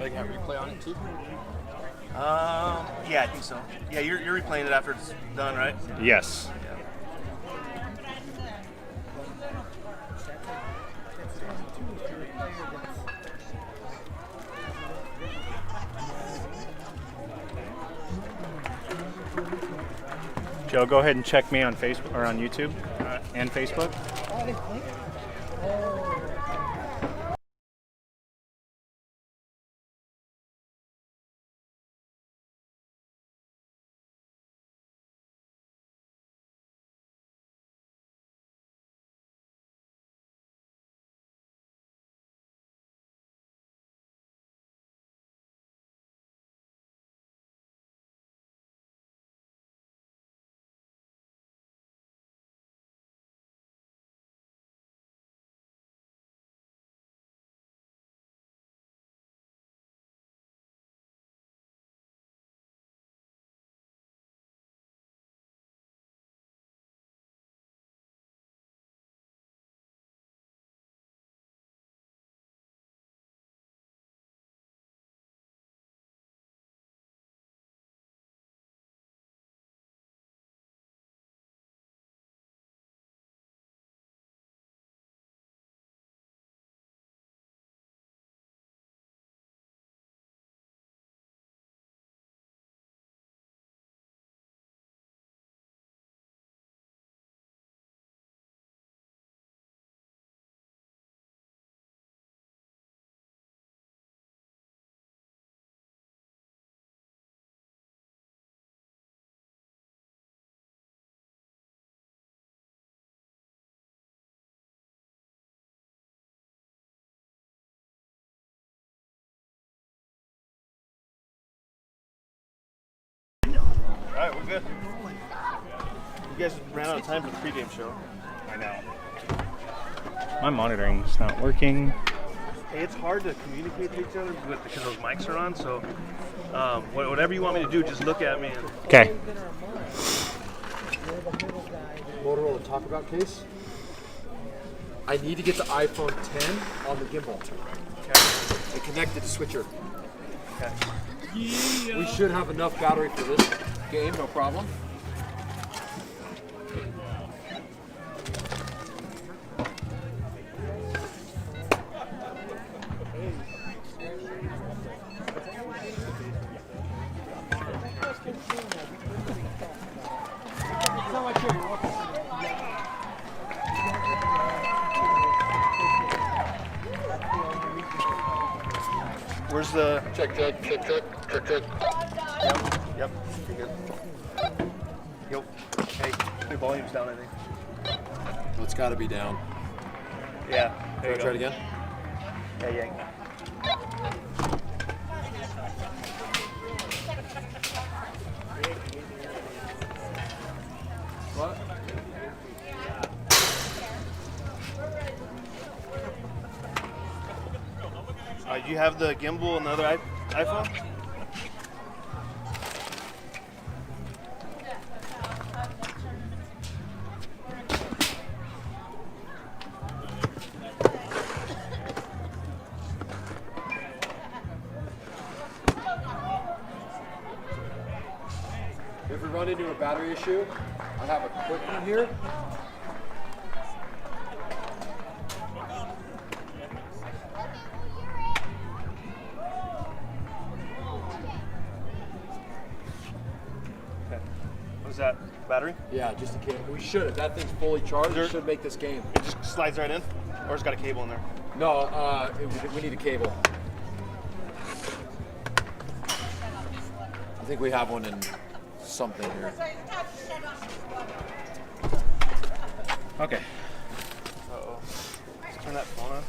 Are they gonna have replay on it too? Yeah, I think so. Yeah, you're replaying it after it's done, right? Yes. Joe, go ahead and check me on Facebook or on YouTube and Facebook. All right, we're good. You guys ran out of time for the pregame show. I know. My monitoring's not working. Hey, it's hard to communicate to each other because those mics are on. So, whatever you want me to do, just look at me. Okay. Motorola talk about case. I need to get the iPhone 10 on the gimbal. Okay. And connect it to switcher. Okay. Yeah. We should have enough battery for this game, no problem. Where's the Check. Yep. You're good. Yo. Hey, the volume's down, I think. Well, it's got to be down. Yeah. There you go. Try it again. Yeah. What? Do you have the gimbal and the other iPhone? If we run into a battery issue, I have a quick one here. Was that battery? Yeah, just a cable. We should. If that thing's fully charged, we should make this game. It just slides right in? Or it's got a cable in there? No, we need a cable. I think we have one in something here. Okay. Uh-oh. Let's turn that phone on.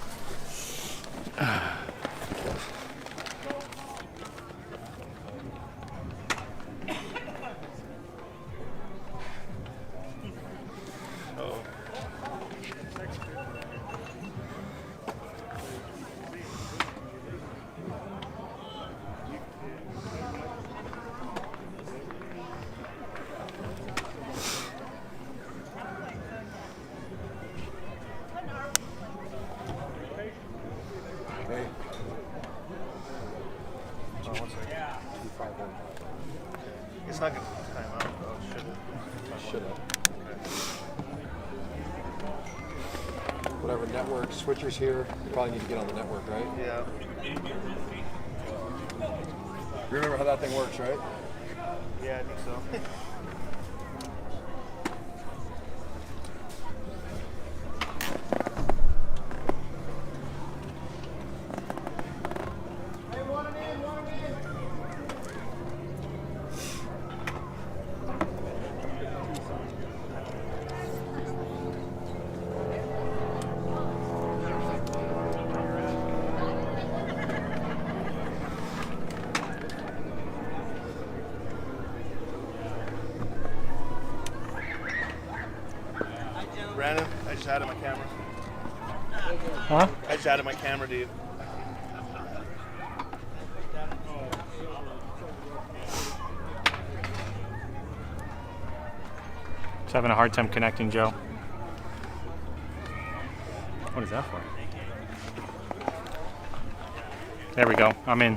5-1. It's not going to time out, though, should it? Should have. Whatever network switchers here, you probably need to get on the network, right? Yeah. You remember how that thing works, right? Yeah, I think so. Brandon, I just added my camera. Huh? I just added my camera to you. Just having a hard time connecting, Joe. What is that for? There we go. I'm in.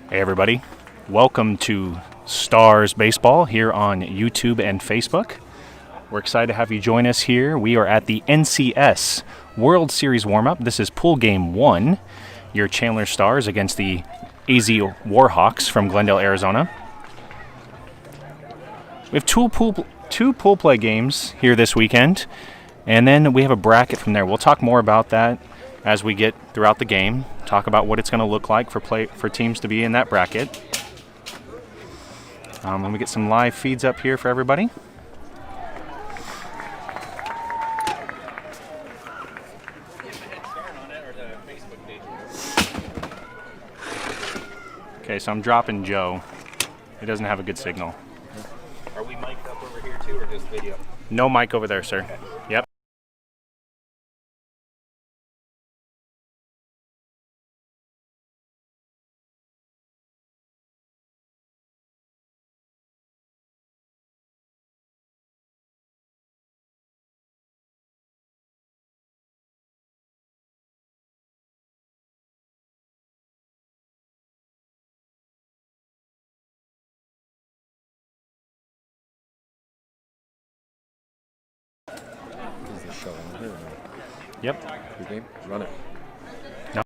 Hey everybody, welcome to Stars Baseball here on YouTube and Facebook. We're excited to have you join us here. We are at the NCS World Series warm-up. This is pool game 1, your Chandler Stars against the AZ Warhawks from Glendale, Arizona. We have two pool play games here this weekend, and then we have a bracket from there. We'll talk more about that as we get throughout the game, talk about what it's going to look like for teams to be in that bracket. Let me get some live feeds up here for everybody. Okay, so I'm dropping Joe. He doesn't have a good signal. Are we mic'd up over here too, or just video? No mic over there, sir. Okay. Yep. Yep. Pre-game? Run it. No.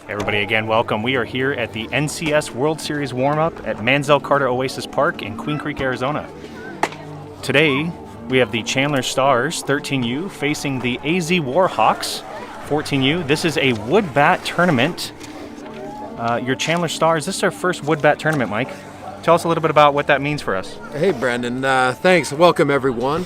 Everybody again, welcome. We are here at the NCS World Series warm-up at Mansell Carter Oasis Park in Queen Creek, Arizona. Today, we have the Chandler Stars, 13U, facing the AZ Warhawks, 14U. This is a wood bat tournament. Your Chandler Stars, this is our first wood bat tournament, Mike. Tell us a little bit about what that means for us. Hey, Brandon. Thanks. Welcome, everyone.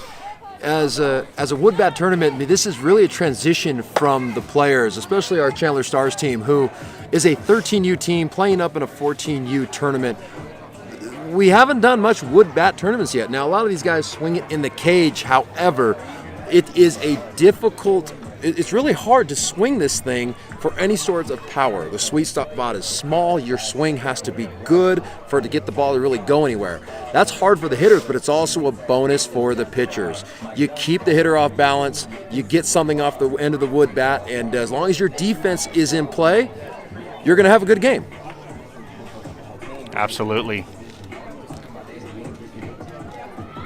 as a wood bat tournament, I mean, this is really a transition from the players, especially our Chandler Stars team, who is a 13U team playing up in a 14U tournament. We haven't done much wood bat tournaments yet. Now, a lot of these guys swing it in the cage. However, it is a difficult, it's really hard to swing this thing for any sorts of power. The sweet spot is small. Your swing has to be good for it to get the ball to really go anywhere. That's hard for the hitters, but it's also a bonus for the pitchers. You keep the hitter off balance, you get something off the end of the wood bat, and as long as your defense is in play, you're going to have a good game. Absolutely.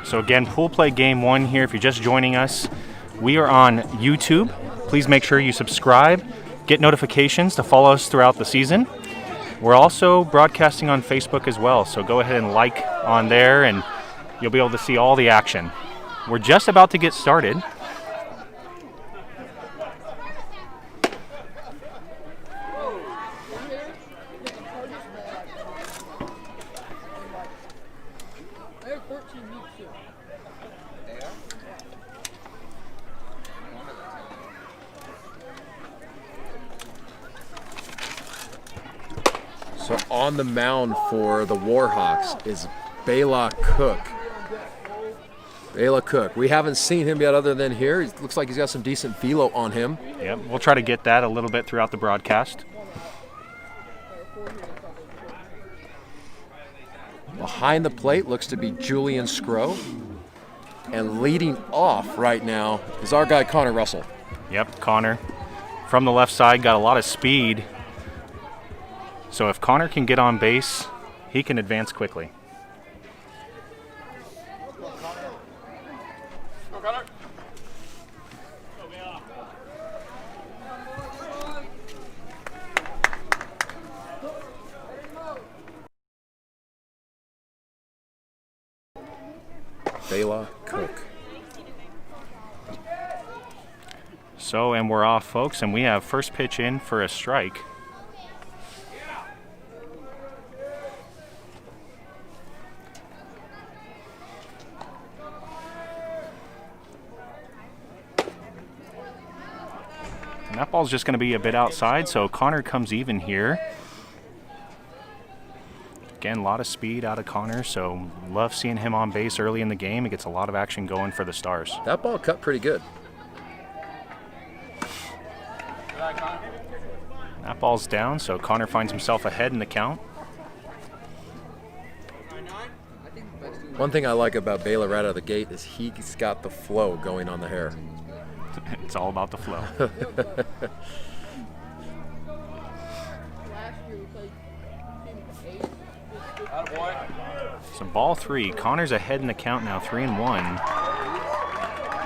So again, pool play game 1 here. If you're just joining us, we are on YouTube. Please make sure you subscribe, get notifications to follow us throughout the season. We're also broadcasting on Facebook as well, so go ahead and like on there and you'll be able to see all the action. We're just about to get started. So on the mound for the Warhawks is Bela Cook. Bela Cook. We haven't seen him yet other than here. It looks like he's got some decent velo on him. Yep, we'll try to get that a little bit throughout the broadcast. Behind the plate looks to be Julian Scrow. And leading off right now is our guy Connor Russell. Yep, Connor from the left side, got a lot of speed. So if Connor can get on base, he can advance quickly. Bela Cook. So, and we're off, folks, and we have first pitch in for a strike. And that ball's just going to be a bit outside, so Connor comes even here. Again, a lot of speed out of Connor, so love seeing him on base early in the game. It gets a lot of action going for the Stars. That ball cut pretty good. That ball's down, so Connor finds himself ahead in the count. One thing I like about Bela right out of the gate is he's got the flow going on the hair. It's all about the flow. So ball 3. Connor's ahead in the count now, 3-1.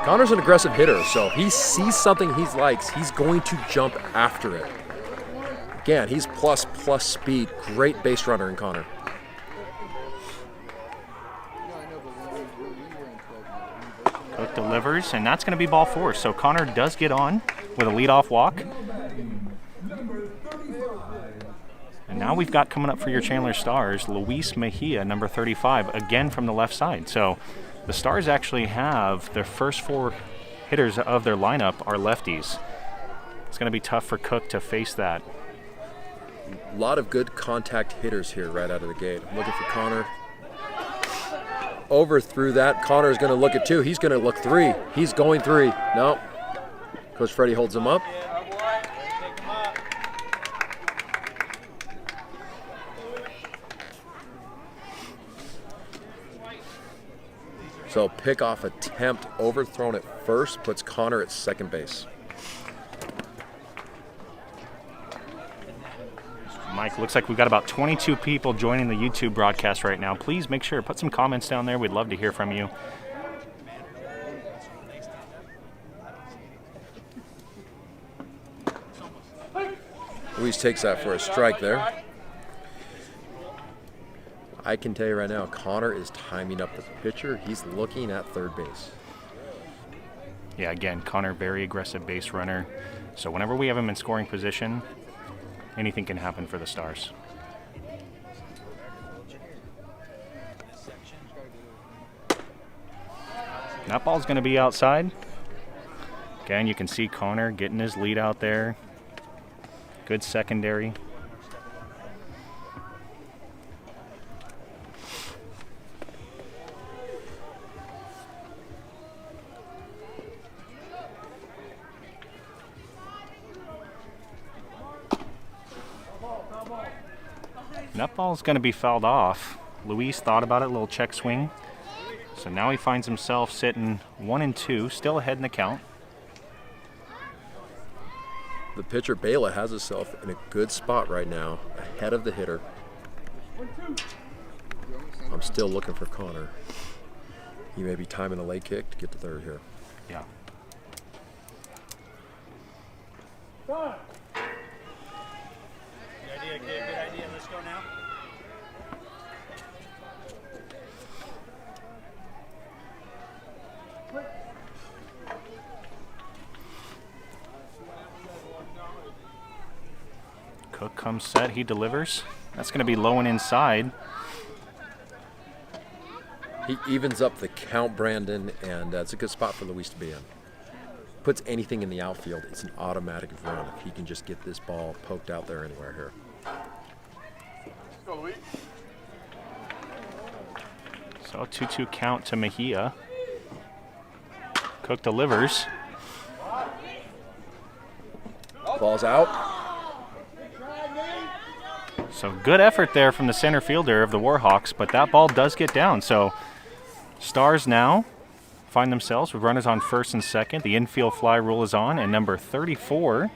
Connor's an aggressive hitter, so he sees something he likes, he's going to jump after it. Again, he's plus speed. Great base runner in Connor. Cook delivers, and that's going to be ball 4. So Connor does get on with a leadoff walk. And now we've got coming up for your Chandler Stars, Luis Mejia, number 35, again from the left side. So the Stars actually have their first 4 hitters of their lineup are lefties. It's going to be tough for Cook to face that. A lot of good contact hitters here right out of the gate. I'm looking for Connor. Over through that. Connor's going to look at 2. He's going to look 3. He's going 3. No. Coach Freddie holds him up. So pickoff attempt overthrown at first puts Connor at second base. Mike, looks like we've got about 22 people joining the YouTube broadcast right now. Please make sure, put some comments down there. We'd love to hear from you. Luis takes that for a strike there. I can tell you right now, Connor is timing up the pitcher. He's looking at third base. Yeah, again, Connor, very aggressive base runner. So whenever we have him in scoring position, anything can happen for the Stars. That ball's going to be outside. Again, you can see Connor getting his lead out there. Good secondary. And that ball's going to be fouled off. Luis thought about it, a little check swing. So now he finds himself sitting 1-2, still ahead in the count. The pitcher, Bela, has himself in a good spot right now, ahead of the hitter. I'm still looking for Connor. He may be timing a late kick to get to third here. Yeah. Good idea, kid. Good idea. Let's go now. Cook comes set, he delivers. That's going to be low and inside. He evens up the count, Brandon, and it's a good spot for Luis to be in. Puts anything in the outfield, it's an automatic run if he can just get this ball poked out there anywhere here. Go, Luis. So 2-2 count to Mejia. Cook delivers. Ball's out. So good effort there from the center fielder of the Warhawks, but that ball does get down. So Stars now find themselves with runners on first and second. The infield fly rule is on, and number 34,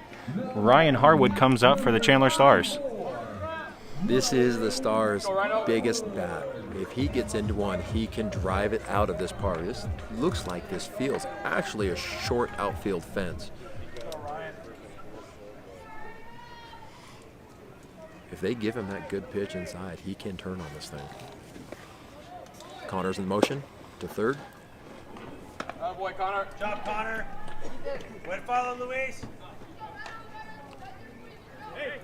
Ryan Harwood, comes up for the Chandler Stars. This is the Stars' biggest bat. If he gets into one, he can drive it out of this park. This looks like this field's actually a short outfield fence. If they give him that good pitch inside, he can turn on this thing. Connor's in motion to third. Oh boy, Connor. Good job, Connor. Way to follow, Luis. Hey.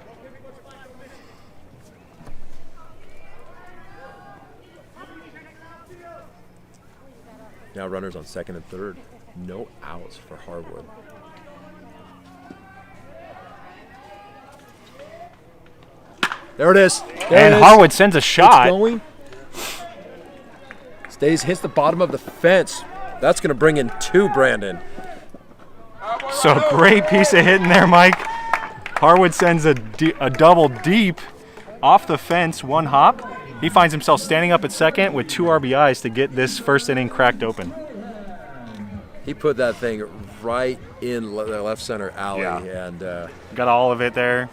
Now runners on second and third. No outs for Harwood. There it is. And Harwood sends a shot. It's going. Hits the bottom of the fence. That's going to bring in two, Brandon. So great piece of hitting there, Mike. Harwood sends a double deep off the fence, one hop. He finds himself standing up at second with 2 RBIs to get this first inning cracked open. He put that thing right in the left center alley. Yeah. And got all of it there.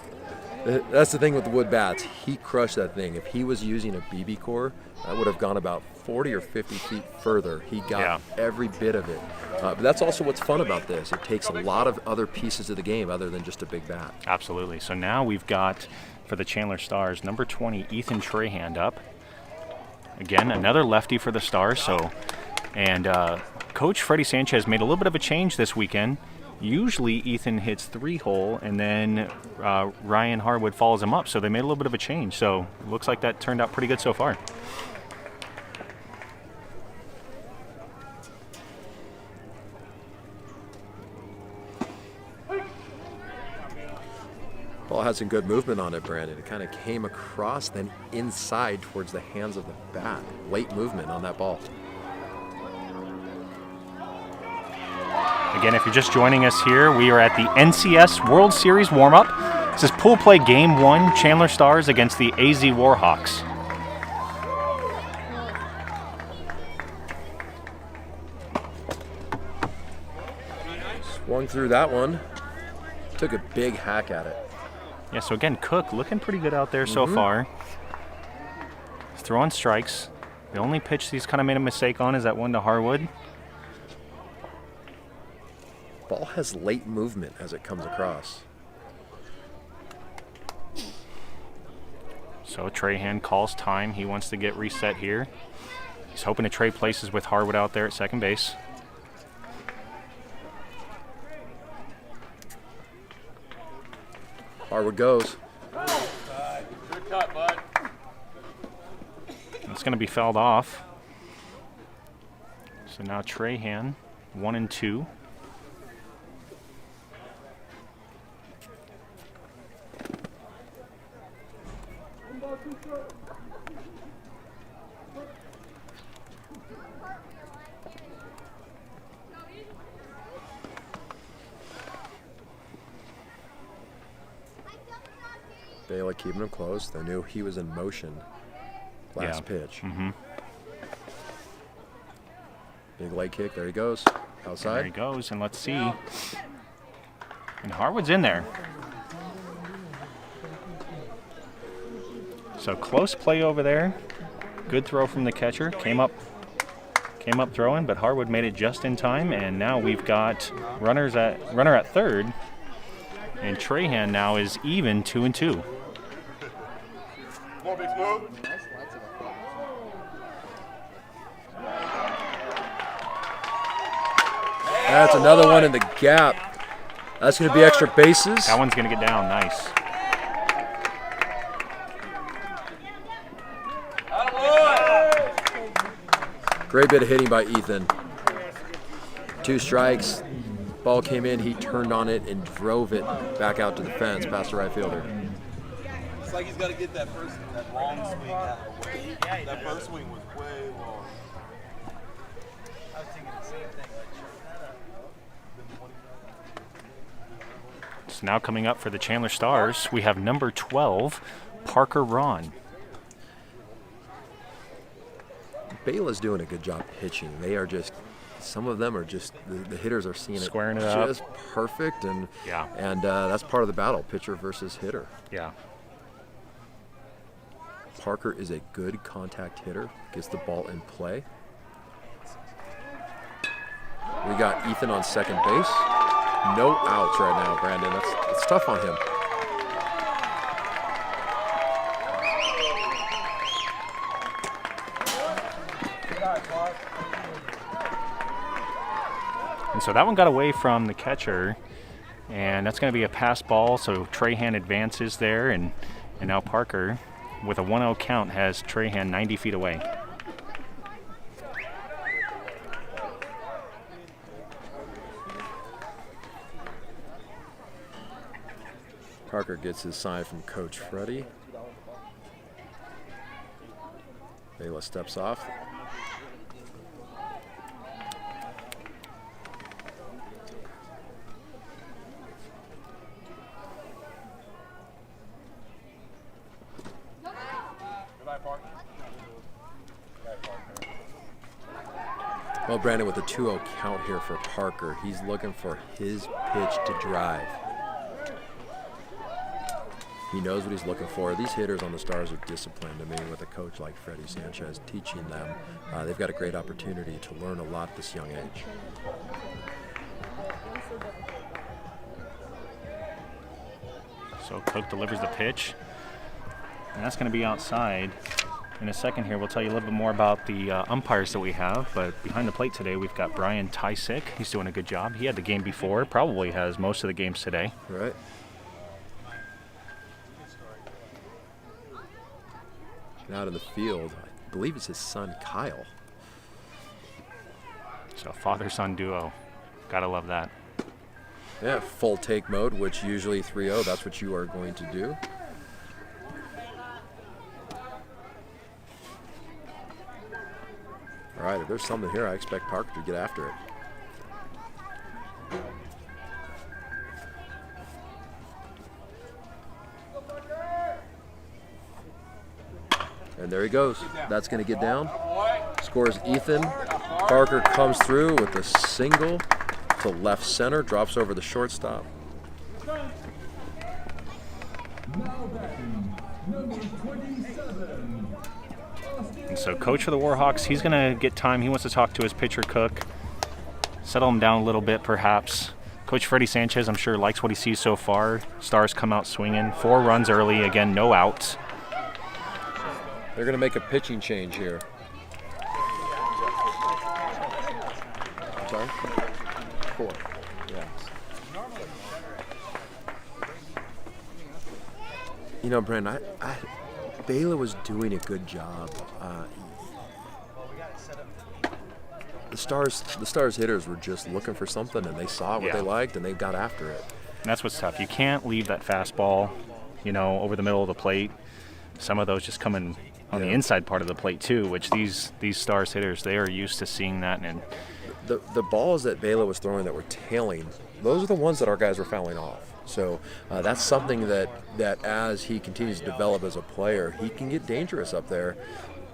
That's the thing with the wood bats. He crushed that thing. If he was using a BB core, that would have gone about 40 or 50 feet further. He got every bit of it. But that's also what's fun about this. It takes a lot of other pieces of the game other than just a big bat. Absolutely. So now we've got, for the Chandler Stars, number 20, Ethan Trahand up. Again, another lefty for the Stars. And Coach Freddie Sanchez made a little bit of a change this weekend. Usually Ethan hits 3-hole and then Ryan Harwood follows him up. So they made a little bit of a change. So it looks like that turned out pretty good so far. Ball had some good movement on it, Brandon. It kind of came across, then inside towards the hands of the bat. Late movement on that ball. Again, if you're just joining us here, we are at the NCS World Series warm-up. This is pool play game 1, Chandler Stars against the AZ Warhawks. Swung through that one. Took a big hack at it. Yeah, so again, Cook looking pretty good out there so far. He's throwing strikes. The only pitch he's kind of made a mistake on is that one to Harwood. Ball has late movement as it comes across. So Trahand calls time. He wants to get reset here. He's hoping to trade places with Harwood out there at second base. Harwood goes. Good cut, bud. It's going to be fouled off. So now Trahan, 1-2. Baylor keeping him close. They knew he was in motion last pitch. Big leg kick. There he goes. Outside. And there he goes, and let's see. And Harwood's in there. So close play over there. Good throw from the catcher. Came up throwing, but Harwood made it just in time. And now we've got runner at third. And Trahan now is even 2-2. That's another one in the gap. That's going to be extra bases. That one's going to get down. Nice. Great bit of hitting by Ethan. 2 strikes. Ball came in. He turned on it and drove it back out to the fence past the right fielder. It's like he's got to get that long swing out of the way. That first swing was way long. I was thinking the same thing. So now coming up for the Chandler Stars, we have number 12, Parker Ron. Baylor's doing a good job pitching. They are just, some of them are just, the hitters are seeing Squaring it just up. perfect, and Yeah. and that's part of the battle, pitcher versus hitter. Yeah. Parker is a good contact hitter, gets the ball in play. We got Ethan on second base. No outs right now, Brandon. It's tough on him. And so that one got away from the catcher, and that's going to be a pass ball. So Trahan advances there, and now Parker, with a 1-0 count, has Trahan 90 feet away. Parker gets his sign from Coach Freddie. Baylor steps off. Well, Brandon, with a 2-0 count here for Parker, he's looking for his pitch to drive. He knows what he's looking for. These hitters on the Stars are disciplined. I mean, with a coach like Freddie Sanchez teaching them, they've got a great opportunity to learn a lot at this young age. So Cook delivers the pitch, and that's going to be outside. In a second here, we'll tell you a little bit more about the umpires that we have, but behind the plate today, we've got Brian Tysick. He's doing a good job. He had the game before, probably has most of the games today. Right. And out in the field, I believe it's his son, Kyle. So father-son duo. Gotta love that. Yeah, full take mode, which usually 3-0, that's what you are going to do. All right, if there's something here, I expect Parker to get after it. And there he goes. That's going to get down. Scores Ethan. Parker comes through with a single to left center, drops over the shortstop. And so coach for the Warhawks, he's going to get time. He wants to talk to his pitcher, Cook, settle him down a little bit perhaps. Coach Freddie Sanchez, I'm sure, likes what he sees so far. Stars come out swinging. 4 runs early. Again, no outs. They're going to make a pitching change here. I'm sorry? 4. Yeah. You know, Brandon, Baylor was doing a good job. The Stars hitters were just looking for something, and they saw what they liked, and they got after it. And that's what's tough. You can't leave that fastball, over the middle of the plate. Some of those just come in on the inside part of the plate too, which these Stars hitters, they are used to seeing that. And the balls that Vela was throwing that were tailing, those are the ones that our guys were fouling off. So that's something that as he continues to develop as a player, he can get dangerous up there.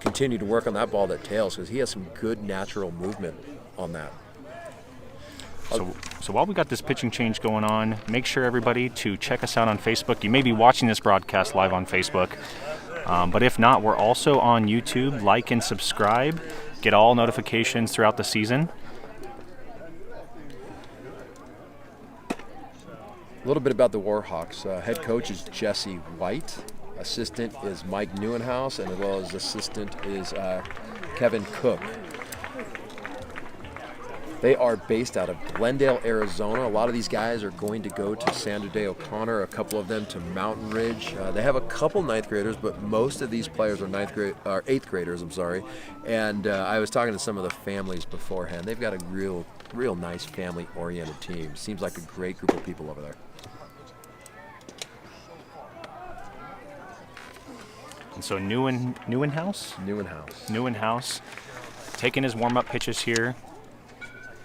Continue to work on that ball that tails, because he has some good natural movement on that. So while we got this pitching change going on, make sure everybody to check us out on Facebook. You may be watching this broadcast live on Facebook, but if not, we're also on YouTube. Like and subscribe. Get all notifications throughout the season. A little bit about the Warhawks. Head coach is Jesse White. Assistant is Mike Neuenhouse, and as well as assistant is Kevin Cook. They are based out of Glendale, Arizona. A lot of these guys are going to go to Sandra Day O'Connor, a couple of them to Mountain Ridge. They have a couple ninth graders, but most of these players are eighth graders, And I was talking to some of the families beforehand. They've got a real nice family-oriented team. Seems like a great group of people over there. And so Neuenhouse taking his warm-up pitches here.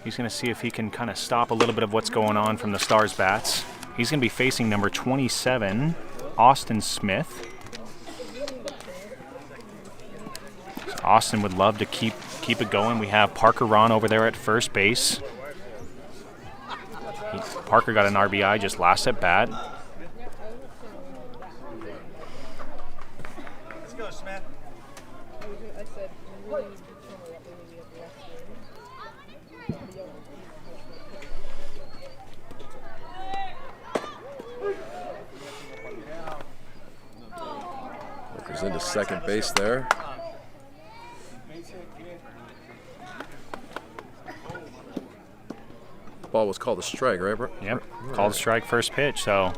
He's going to see if he can kind of stop a little bit of what's going on from the Stars bats. He's going to be facing number 27, Austin Smith. So Austin would love to keep it going. We have Parker Ron over there at first base. Parker got an RBI just last at bat. Let's go, Smith. Parker's into second base there. Ball was called a strike, right, bro? Yep, called a strike first pitch. So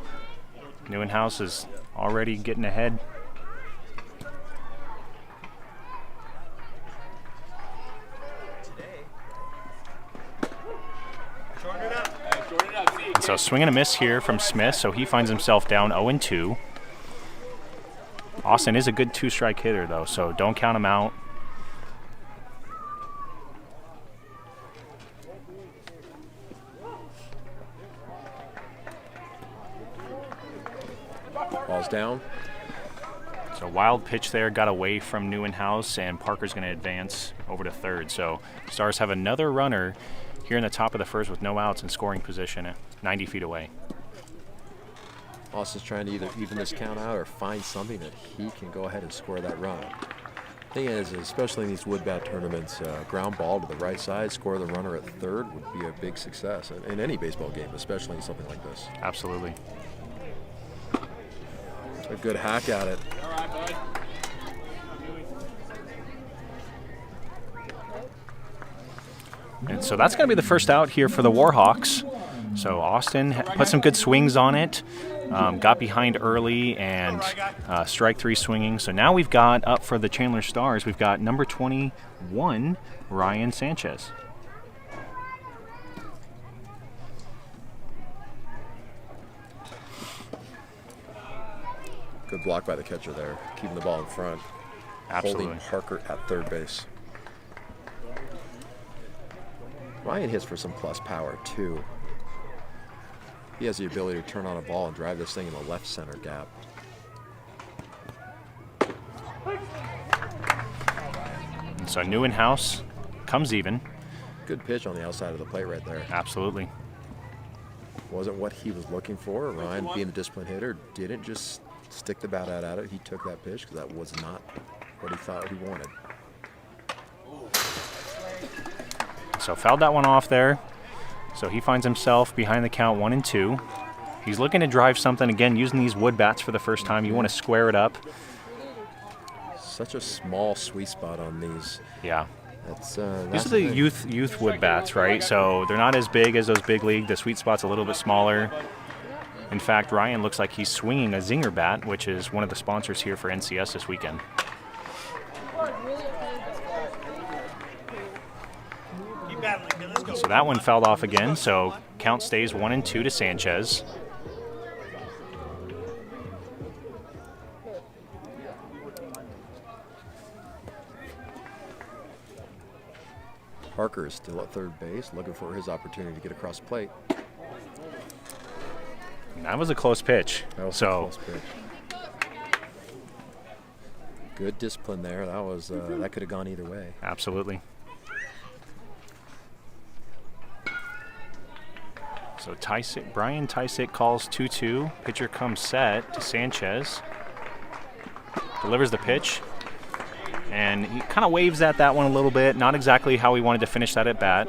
Neuenhouse is already getting ahead. And so swing and a miss here from Smith, so he finds himself down 0-2. Austin is a good two-strike hitter, though, so don't count him out. Ball's down. So wild pitch there, got away from Neuenhouse, and Parker's going to advance over to third. So Stars have another runner here in the top of the first with no outs in scoring position, 90 feet away. Austin's trying to either even this count out or find something that he can go ahead and score that run. Thing is, especially in these wood bat tournaments, ground ball to the right side, score the runner at third would be a big success in any baseball game, especially in something like this. Absolutely. A good hack at it. All right, bud. And so that's going to be the first out here for the Warhawks. So Austin put some good swings on it, got behind early, and strike three swinging. So now we've got up for the Chandler Stars, we've got number 21, Ryan Sanchez. Good block by the catcher there, keeping the ball in front. Absolutely. Holding Parker at third base. Ryan hits for some plus power, too. He has the ability to turn on a ball and drive this thing in the left center gap. And so Neuenhouse comes even. Good pitch on the outside of the plate right there. Absolutely. Wasn't what he was looking for. Ryan, being the disciplined hitter, didn't just stick the bat out at it. He took that pitch because that was not what he thought he wanted. So fouled that one off there. So he finds himself behind the count 1-2. He's looking to drive something, again, using these wood bats for the first time. You want to square it up. Such a small sweet spot on these. Yeah. These are the youth wood bats, right? So they're not as big as those big league. The sweet spot's a little bit smaller. In fact, Ryan looks like he's swinging a Zinger bat, which is one of the sponsors here for NCS this weekend. So that one fouled off again, so count stays 1-2 to Sanchez. Parker is still at third base, looking for his opportunity to get across the plate. That was a close pitch. That was a close pitch. Good discipline there. That was that could have gone either way. Absolutely. So Brian Tysick calls 2-2. Pitcher comes set to Sanchez. Delivers the pitch. And he kind of waves at that one a little bit. Not exactly how he wanted to finish that at bat.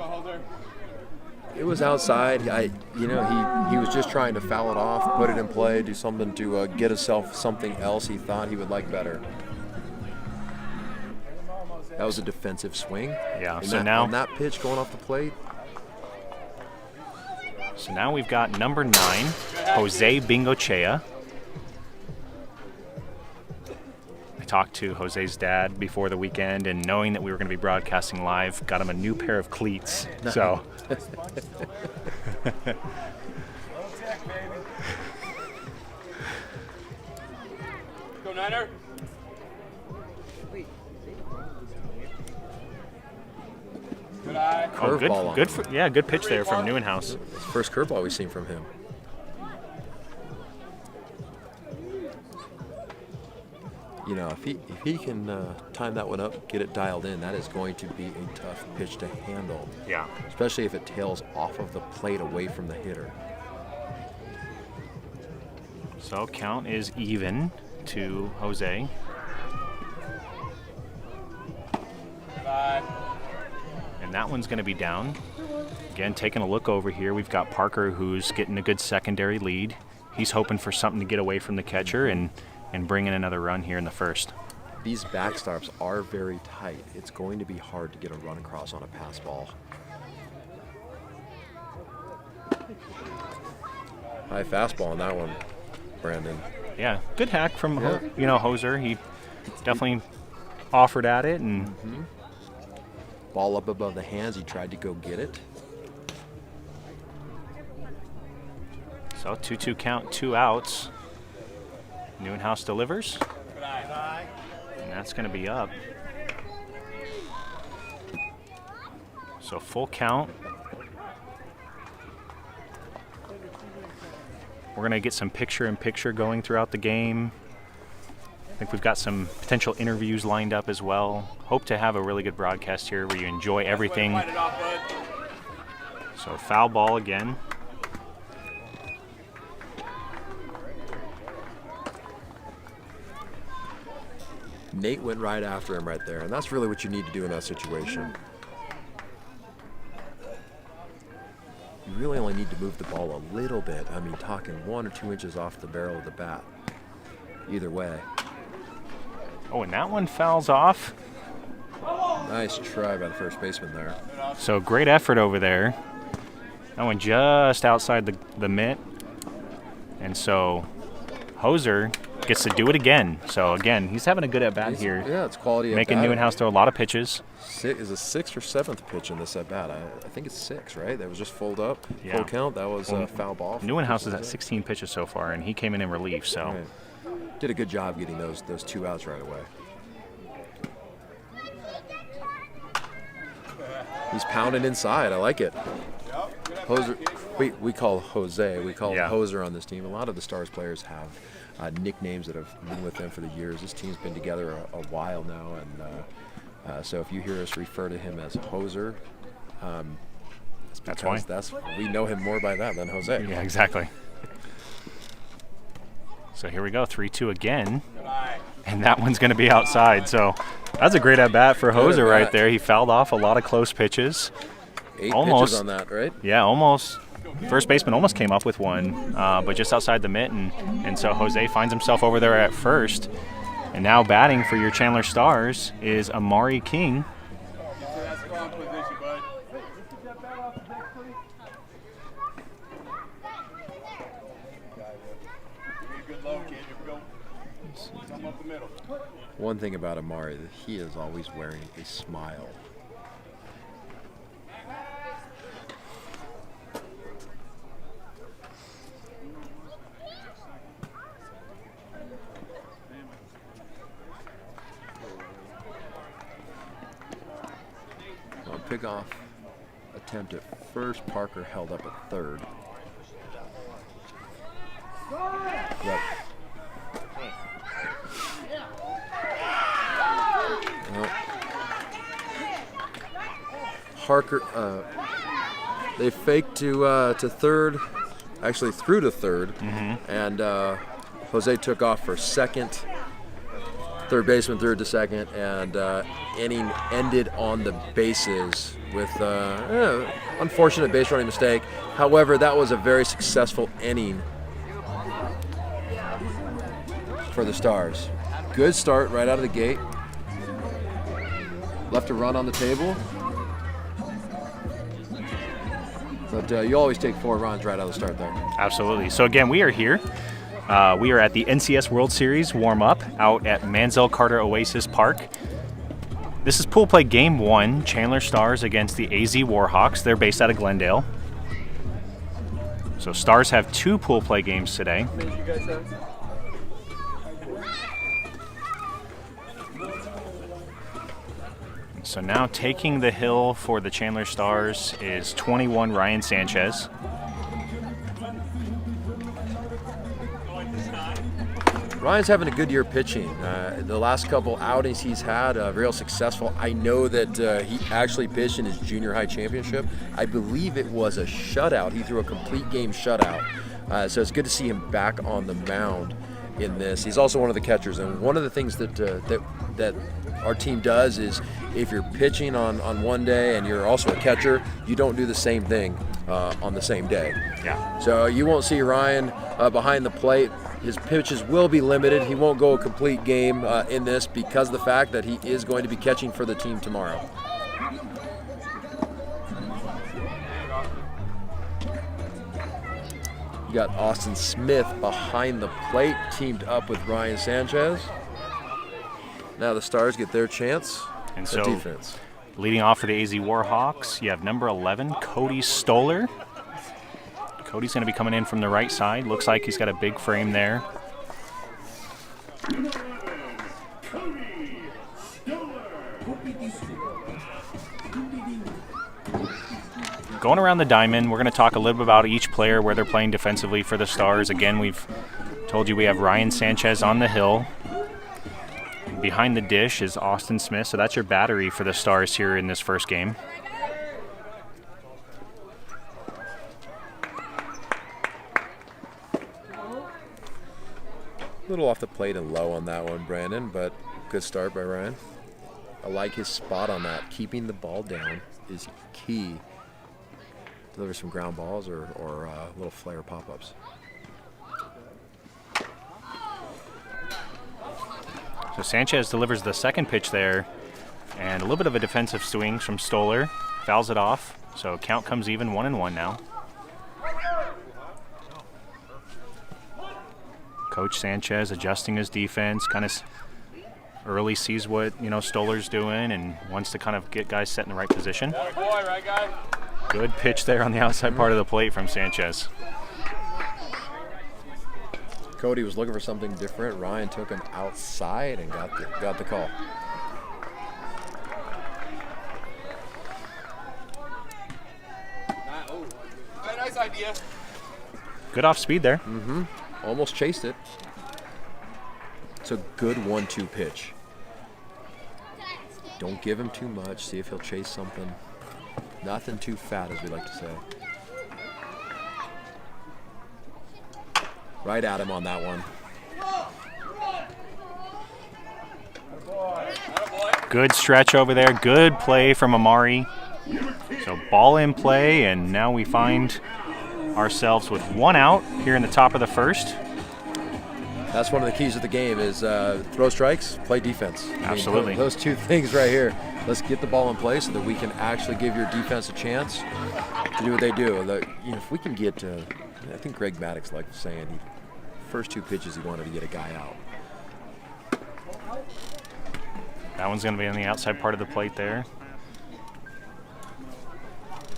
It was outside. He was just trying to foul it off, put it in play, do something to get himself something else he thought he would like better. That was a defensive swing. Yeah. So now on that pitch going off the plate. So now we've got number 9, Jose Bingochea. I talked to Jose's dad before the weekend, and knowing that we were going to be broadcasting live, got him a new pair of cleats. So. Go Niner. Good eye. Good pitch there from Neuenhaus. First curveball we've seen from him. You know, if he can time that one up, get it dialed in, that is going to be a tough pitch to handle. Yeah. Especially if it tails off of the plate away from the hitter. So count is even to Jose. Bye. And that one's going to be down. Again, taking a look over here, we've got Parker, who's getting a good secondary lead. He's hoping for something to get away from the catcher and bring in another run here in the first. These backstops are very tight. It's going to be hard to get a run across on a pass ball. High fastball on that one, Brandon. Yeah, good hack from Hoser. He definitely offered at it and. Ball up above the hands, he tried to go get it. So 2-2 count, 2 outs. Neuenhaus delivers. And that's going to be up. So full count. We're going to get some picture-in-picture going throughout the game. I think we've got some potential interviews lined up as well. Hope to have a really good broadcast here where you enjoy everything. So foul ball again. Nate went right after him right there, and that's really what you need to do in that situation. You really only need to move the ball a little bit. I mean, talking 1 or 2 inches off the barrel of the bat. Either way. Oh, and that one fouls off. Nice try by the first baseman there. So great effort over there. That one just outside the mitt. And so Hoser gets to do it again. So again, he's having a good at bat here. Yeah, it's quality making at bat. Neuenhaus throw a lot of pitches. Is a 6th or 7th pitch in this at bat. I think it's 6, right? That was just full up, Yeah. full count. That was a foul ball. Neuenhaus is at 16 pitches so far, and he came in relief. So. Right. Did a good job getting those 2 outs right away. He's pounding inside. I like it. Hoser, we call Jose. We call him Hoser on this team. A lot of the Stars players have nicknames that have been with them for the years. This team's been together a while now, and so if you hear us refer to him as Hoser, that's why. We know him more by that than Jose. Yeah, exactly. So here we go, 3-2 again, and that one's going to be outside. So that's a great at-bat for Hoser right there. He fouled off a lot of close pitches. 8 pitches on that, right? Yeah, almost. First baseman almost came up with one, but just outside the mitt, and so Jose finds himself over there at first. And now batting for your Chandler Stars is Amari King. One thing about Amari, that he is always wearing a smile. leadoff attempt at first. Parker held up at third. Yep. Well, Parker, they faked to third, actually threw to third, and Jose took off for second. Third baseman threw to second, and inning ended on the bases with unfortunate base running mistake. However, that was a very successful inning for the Stars. Good start right out of the gate. Left a run on the table. But you always take 4 runs right out of the start there. Absolutely. So again, we are here. We are at the NCS World Series warm-up out at Mansell Carter Oasis Park. This is pool play game 1, Chandler Stars against the AZ Warhawks. They're based out of Glendale. So Stars have 2 pool play games today. So now taking the hill for the Chandler Stars is 21 Ryan Sanchez. Ryan's having a good year pitching. The last couple outings he's had, real successful. I know that he actually pitched in his junior high championship. I believe it was a shutout. He threw a complete game shutout. So it's good to see him back on the mound in this. He's also one of the catchers, and one of the things that our team does is if you're pitching on one day and you're also a catcher, you don't do the same thing on the same day. Yeah. So you won't see Ryan behind the plate. His pitches will be limited. He won't go a complete game in this because of the fact that he is going to be catching for the team tomorrow. You got Austin Smith behind the plate, teamed up with Ryan Sanchez. Now the Stars get their chance And at so defense. leading off for the AZ Warhawks, you have number 11, Cody Stoller. Cody's going to be coming in from the right side. Looks like he's got a big frame there. Going around the diamond, we're going to talk a little bit about each player, where they're playing defensively for the Stars. Again, we've told you we have Ryan Sanchez on the hill. Behind the dish is Austin Smith, so that's your battery for the Stars here in this first game. A little off the plate and low on that one, Brandon, but good start by Ryan. I like his spot on that. Keeping the ball down is key. Deliver some ground balls or little flare pop-ups. So Sanchez delivers the second pitch there, and a little bit of a defensive swing from Stoller. Fouls it off, so count comes even, 1-1 now. Coach Sanchez adjusting his defense, kind of early sees what Stoller's doing and wants to kind of get guys set in the right position. Good pitch there on the outside part of the plate from Sanchez. Cody was looking for something different. Ryan took him outside and got the call. Nice idea. Good off speed there. Almost chased it. It's a good 1-2 pitch. Don't give him too much. See if he'll chase something. Nothing too fat, as we like to say. Right at him on that one. Good stretch over there. Good play from Amari. So ball in play, and now we find ourselves with 1 out here in the top of the first. That's one of the keys of the game is throw strikes, play defense. Absolutely. Those two things right here. Let's get the ball in play so that we can actually give your defense a chance to do what they do. If we can get, I think Greg Maddox liked saying, first 2 pitches he wanted to get a guy out. That one's going to be on the outside part of the plate there.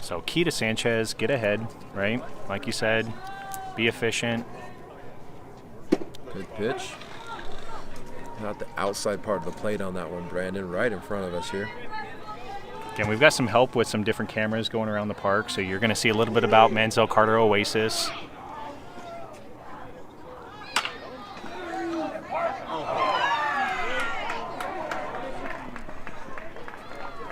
So key to Sanchez, get ahead, right? Like you said, be efficient. Good pitch. Not the outside part of the plate on that one, Brandon, right in front of us here. Again, we've got some help with some different cameras going around the park, so you're going to see a little bit about Mansell Carter Oasis.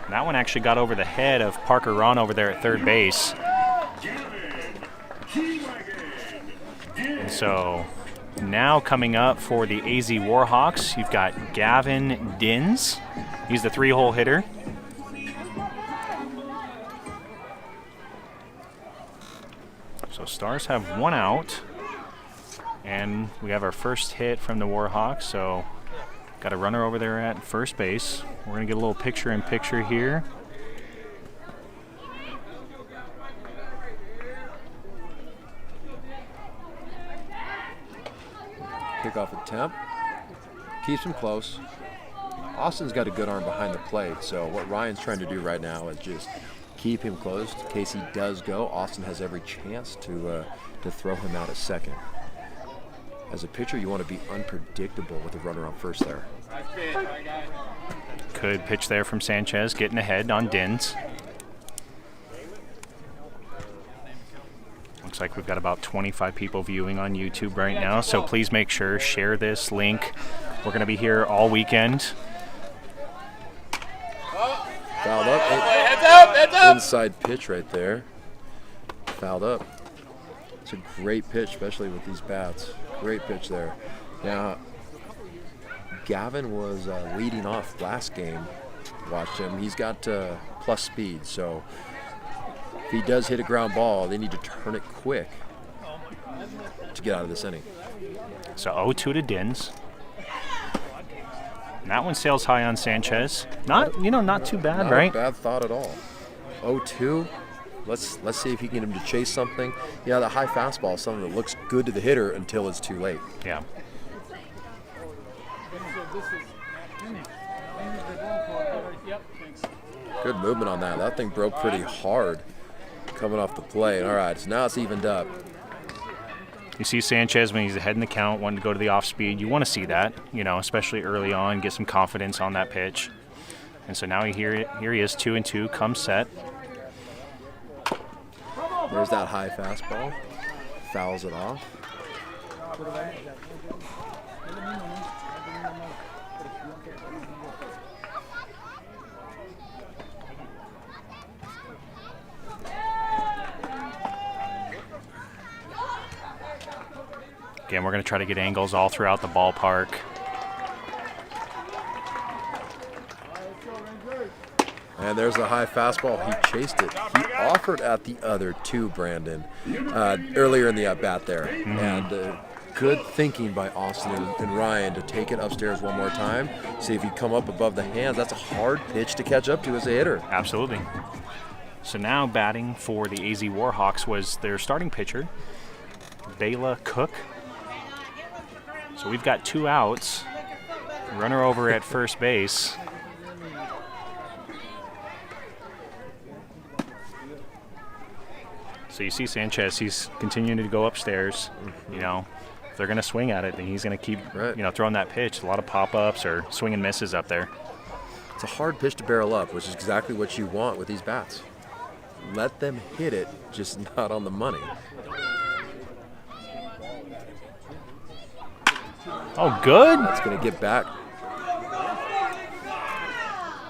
That one actually got over the head of Parker Ron over there at third base. And so now coming up for the AZ Warhawks, you've got Gavin Dins. He's the 3-hole hitter. So Stars have 1 out. And we have our first hit from the Warhawks, so got a runner over there at first base. We're going to get a little picture-in-picture here. Kickoff attempt. Keeps him close. Austin's got a good arm behind the plate, so what Ryan's trying to do right now is just keep him close in case he does go. Austin has every chance to throw him out at second. As a pitcher, you want to be unpredictable with the runner on first there. Good pitch there from Sanchez, getting ahead on Dins. Looks like we've got about 25 people viewing on YouTube right now, so please make sure, share this link. We're going to be here all weekend. Fouled up. Heads up! Inside pitch right there. Fouled up. It's a great pitch, especially with these bats. Great pitch there. Now, Gavin was leading off last game. Watched him. He's got plus speed, so if he does hit a ground ball, they need to turn it quick to get out of this inning. So 0-2 to Dins. And that one sails high on Sanchez. Not too bad, Not right? a bad thought at all. 0-2. Let's see if he can get him to chase something. Yeah, the high fastball is something that looks good to the hitter until it's too late. Yeah. Good movement on that. That thing broke pretty hard coming off the plate. All right, so now it's evened up. You see Sanchez when he's ahead in the count, wanting to go to the off speed. You want to see that, especially early on, get some confidence on that pitch. And so now here he is, 2-2, comes set. There's that high fastball. Fouls it off. Again, we're going to try to get angles all throughout the ballpark. And there's the high fastball. He chased it. He offered at the other two, Brandon, earlier in the at-bat there. And good thinking by Austin and Ryan to take it upstairs one more time. See if he come up above the hands. That's a hard pitch to catch up to as a hitter. Absolutely. So now batting for the AZ Warhawks was their starting pitcher, Bela Cook. So we've got 2 outs. Runner over at first base. So you see Sanchez, he's continuing to go upstairs. If they're going to swing at it, then he's going to keep, throwing that pitch. A lot of pop-ups or swing and misses up there. It's a hard pitch to barrel up, which is exactly what you want with these bats. Let them hit it, just not on the money. Oh, good. That's going to get back.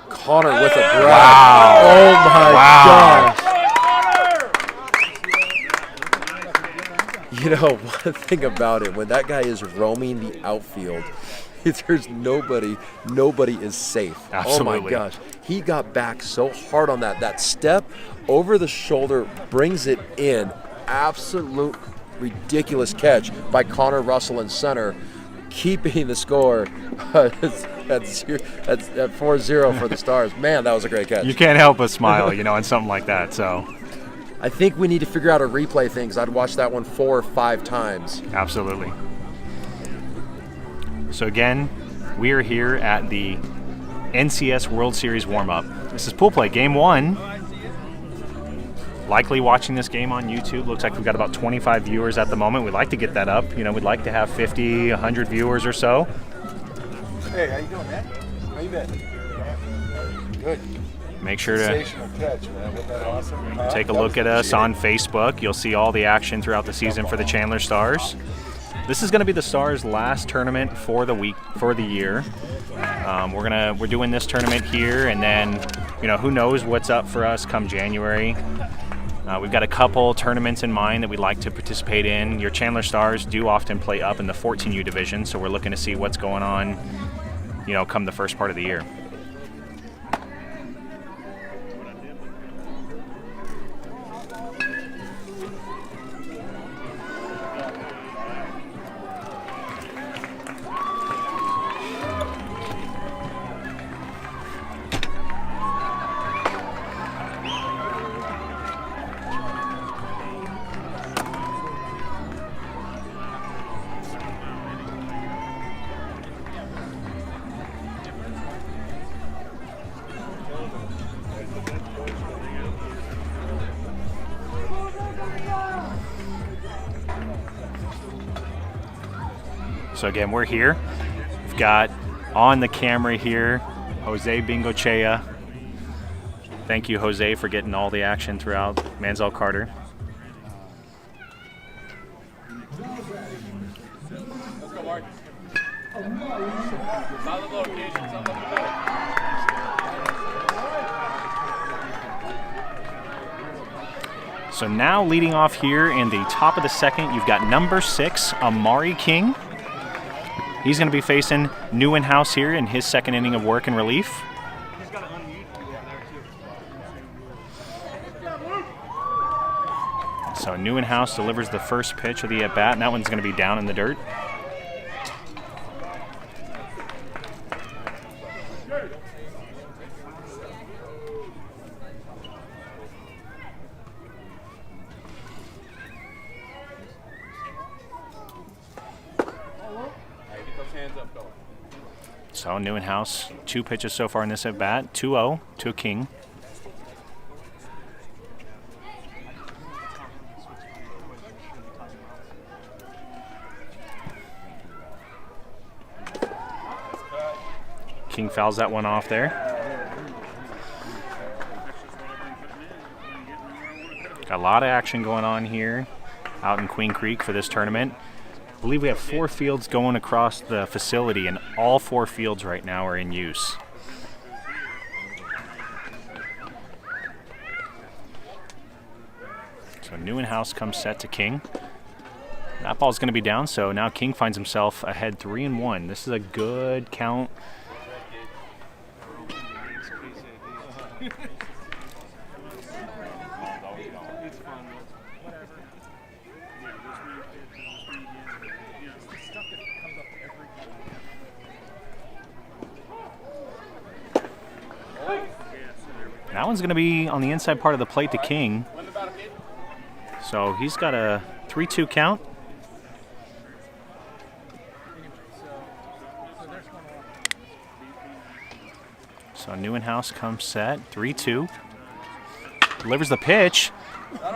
Connor with a grab. Wow. Oh, my gosh. One thing about it, when that guy is roaming the outfield, there's nobody is safe. Absolutely. Oh, my gosh. He got back so hard on that. That step over the shoulder brings it in. Absolute ridiculous catch by Connor Russell in center, keeping the score at 4-0 for the Stars. Man, that was a great catch. You can't help but smile, on something like that. So I think we need to figure out a replay thing, because I'd watch that one 4 or 5 times. Absolutely. So again, we are here at the NCS World Series warm-up. This is pool play, game 1. Likely watching this game on YouTube. Looks like we've got about 25 viewers at the moment. We'd like to get that up. We'd like to have 50, 100 viewers or so. Hey, how you doing, man? How you been? Good. Make sure to Sensational catch, man. Wasn't that awesome? take a look at us on Facebook. You'll see all the action throughout the season for the Chandler Stars. This is going to be the Stars' last tournament for the year. We're doing this tournament here, and then who knows what's up for us come January. We've got a couple tournaments in mind that we'd like to participate in. Your Chandler Stars do often play up in the 14U division, so we're looking to see what's going on, come the first part of the year. So again, we're here. We've got on the camera here, Jose Bingochea. Thank you, Jose, for getting all the action throughout Mansell Carter. So now leading off here in the top of the second, you've got number 6, Amari King. He's going to be facing Neuenhouse here in his second inning of work and relief. So Neuenhouse delivers the first pitch of the at-bat, and that one's going to be down in the dirt. So Neuenhouse, 2 pitches so far in this at-bat, 2-0 to King. King fouls that one off there. Got a lot of action going on here out in Queen Creek for this tournament. I believe we have 4 fields going across the facility, and all 4 fields right now are in use. So Neuenhouse comes set to King. That ball's going to be down, so now King finds himself ahead 3-1. This is a good count. That one's going to be on the inside part of the plate to King. So he's got a 3-2 count. So Neuenhouse comes set, 3-2. Delivers the pitch,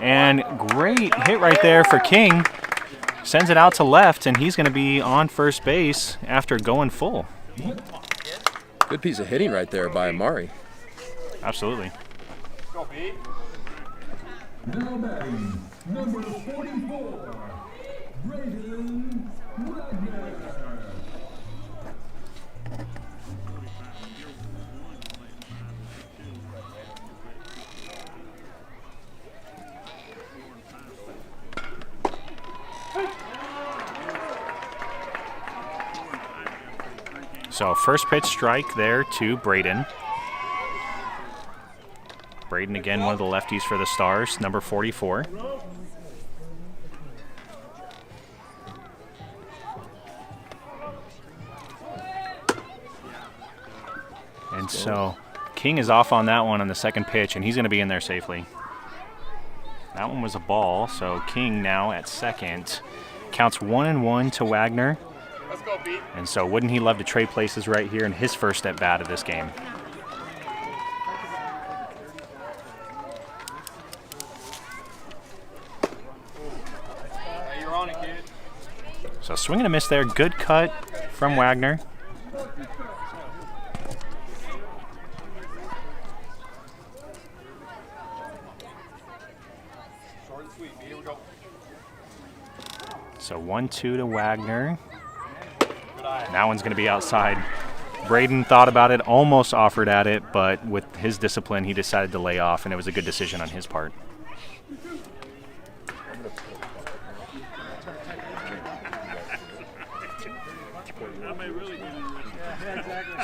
and great hit right there for King. Sends it out to left, and he's going to be on first base after going full. Good piece of hitting right there by Amari. Absolutely. Now batting, number 44, Braden Wagner. So first pitch strike there to Braden. Braden again, one of the lefties for the Stars, number 44. And so King is off on that one on the second pitch, and he's going to be in there safely. That one was a ball, so King now at second. Counts 1-1 to Wagner. Let's go, Pete. And so wouldn't he love to trade places right here in his first at-bat of this game. You're on it, kid. So swing and a miss there. Good cut from Wagner. So 1-2 to Wagner. That one's going to be outside. Braden thought about it, almost offered at it, but with his discipline, he decided to lay off, and it was a good decision on his part.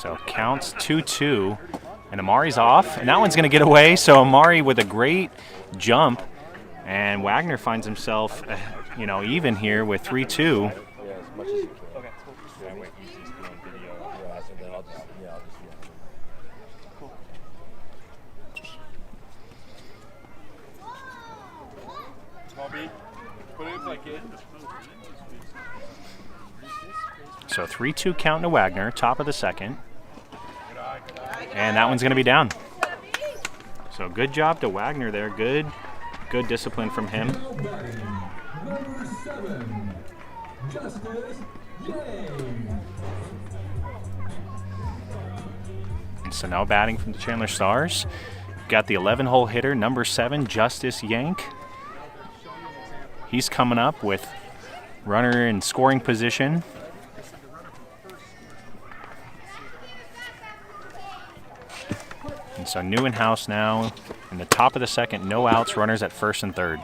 So counts 2-2, and Amari's off, and that one's going to get away. So Amari with a great jump, and Wagner finds himself, even here with 3-2. So 3-2 count to Wagner, top of the second. And that one's going to be down. So good job to Wagner there. Good discipline from him. Number 7, Justice Yang. And so now batting from the Chandler Stars. Got the 11-hole hitter, number 7, Justice Yank. He's coming up with runner in scoring position. And so Neuenhouse now in the top of the second, no outs, runners at first and third.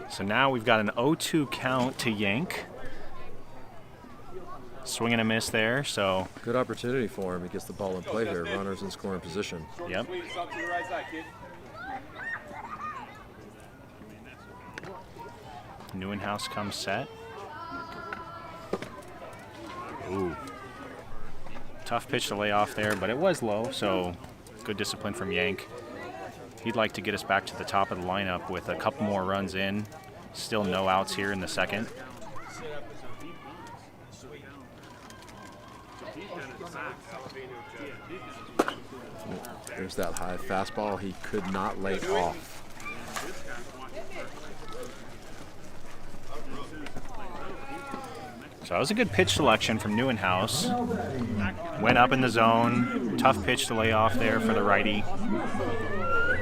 So now we've got an 0-2 count to Yank. Swing and a miss there, so. Good opportunity for him. He gets the ball in play here. Runners in scoring position. Yep. Neuenhouse comes set. Ooh. Tough pitch to lay off there, but it was low, so good discipline from Yank. He'd like to get us back to the top of the lineup with a couple more runs in. Still no outs here in the second. There's that high fastball he could not lay off. So that was a good pitch selection from Neuenhouse. Went up in the zone. Tough pitch to lay off there for the righty.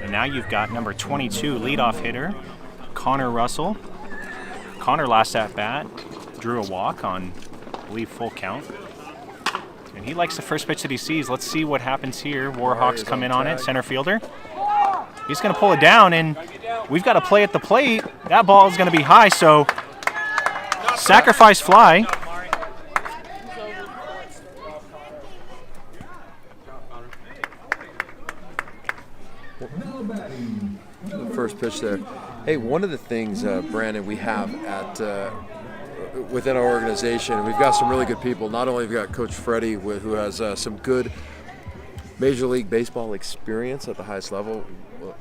And now you've got number 22 leadoff hitter, Connor Russell. Connor last at bat drew a walk on, I believe, full count. And he likes the first pitch that he sees. Let's see what happens here. Warhawks come in on it, center fielder. He's going to pull it down, and we've got a play at the plate. That ball is going to be high, so sacrifice fly. The first pitch there. Hey, one of the things, Brandon, we have at within our organization, we've got some really good people. Not only have we got Coach Freddie, who has some good Major League Baseball experience at the highest level.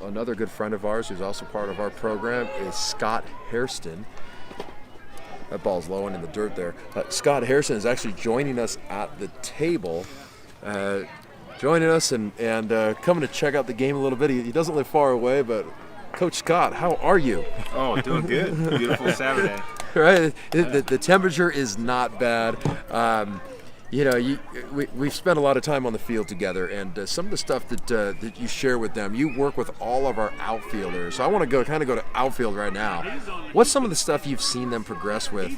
Another good friend of ours who's also part of our program is Scott Hairston. That ball's low and in the dirt there. Scott Hairston is actually joining us at the table. Joining us and coming to check out the game a little bit. He doesn't live far away, but Coach Scott, how are you? Oh, doing good. Beautiful Saturday. Right, the temperature is not bad. We've spent a lot of time on the field together, and some of the stuff that you share with them, you work with all of our outfielders. So I want to go to outfield right now. What's some of the stuff you've seen them progress with?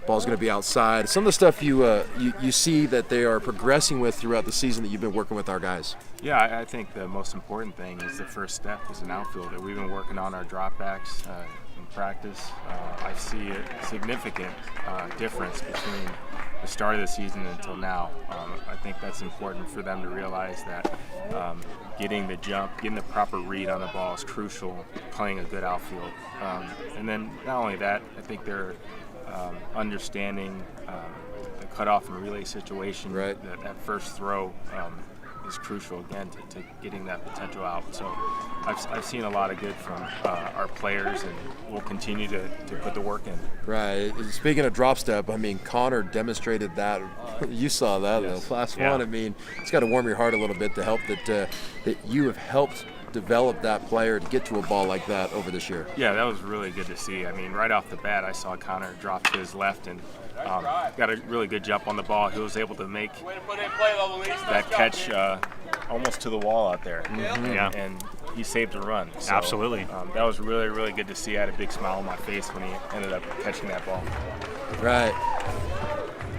Ball's going to be outside. Some of the stuff you see that they are progressing with throughout the season that you've been working with our guys. Yeah, I think the most important thing is the first step as an outfielder. We've been working on our dropbacks in practice. I see a significant difference between the start of the season until now. I think that's important for them to realize that getting the jump, getting the proper read on the ball is crucial, playing a good outfield. And then not only that, I think they're understanding the cutoff and relay situation, right. that first throw, is crucial again to getting that potential out. So I've seen a lot of good from our players, and we'll continue to put the work in. Right. Speaking of drop step, I mean, Connor demonstrated that. You saw that in the last one. I mean, it's got to warm your heart a little bit to help that you have helped develop that player to get to a ball like that over this year. Yeah, that was really good to see. I mean, right off the bat, I saw Connor drop to his left and got a really good jump on the ball. He was able to make that catch almost to the wall out there. Yeah. And he saved a run. So, Absolutely. That was really, really good to see. I had a big smile on my face when he ended up catching that ball. Right.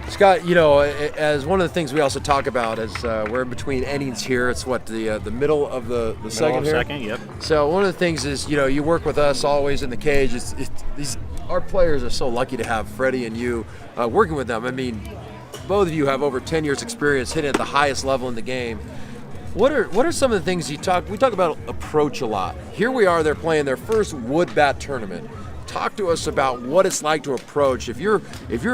Scott, you know, as one of the things we also talk about is we're in between innings here. It's what, the middle of the second here? Second, yep. So one of the things is, you know, you work with us always in the cage. Our players are so lucky to have Freddie and you working with them. I mean, both of you have over 10 years experience hitting at the highest level in the game. What are some of the things we talk about approach a lot. Here we are, they're playing their first wood bat tournament. Talk to us about what it's like to approach. If you're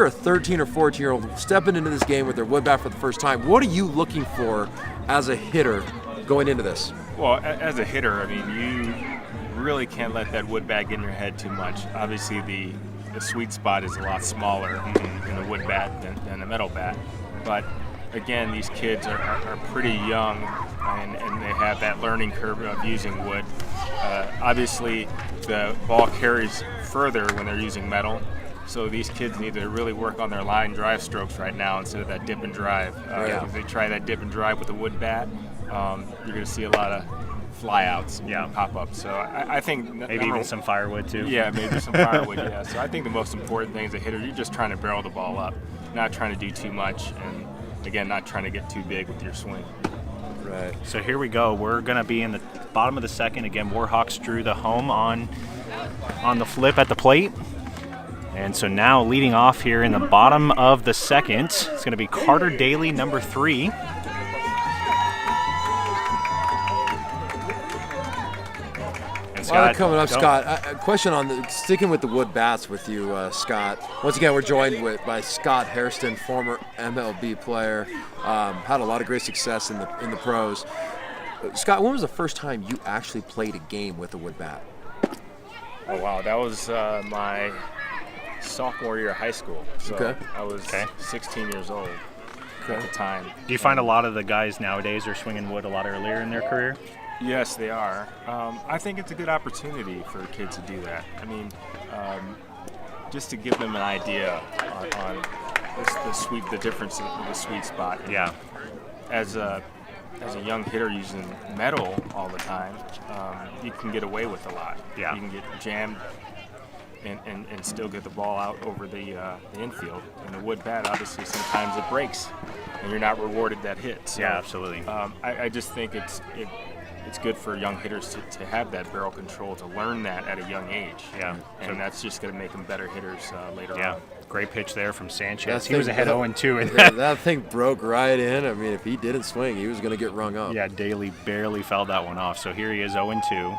a 13 or 14-year-old stepping into this game with their wood bat for the first time, what are you looking for as a hitter going into this? Well, as a hitter, I mean, you really can't let that wood bat get in your head too much. Obviously, the sweet spot is a lot smaller in the wood bat than a metal bat. But again, these kids are pretty young, and they have that learning curve of using wood. Obviously, the ball carries further when they're using metal, so these kids need to really work on their line drive strokes right now instead of that dip and drive. If they try that dip and drive with a wood bat, you're going to see a lot of flyouts, pop up. So I think maybe even some firewood too. Yeah, maybe some firewood. Yeah. So I think the most important thing as a hitter, you're just trying to barrel the ball up, not trying to do too much, and again, not trying to get too big with your swing. Right. So here we go. We're going to be in the bottom of the second. Again, Warhawks drew the home on the flip at the plate. And so now leading off here in the bottom of the second, it's going to be Carter Daly, number 3. Coming up, Scott. A question on sticking with the wood bats with you, Scott. Once again, we're joined by Scott Hairston, former MLB player. Had a lot of great success in the pros. Scott, when was the first time you actually played a game with a wood bat? Oh wow, that was my sophomore year of high school. So I was 16 years old at the time. Do you find a lot of the guys nowadays are swinging wood a lot earlier in their career? Yes, they are. I think it's a good opportunity for kids to do that. I mean, just to give them an idea on the difference of the sweet spot. Yeah. As a young hitter using metal all the time, you can get away with a lot. Yeah. You can get jammed and still get the ball out over the infield. And the wood bat, obviously, sometimes it breaks, and you're not rewarded that hit. So, yeah, absolutely. I just think it's good for young hitters to have that barrel control, to learn that at a young age. Yeah. And that's just going to make them better hitters later on. Yeah. Great pitch there from Sanchez. He was ahead 0-2 in that thing broke right in. I mean, if he didn't swing, he was going to get rung up. Yeah, Daly barely fouled that one off. So here he is 0-2.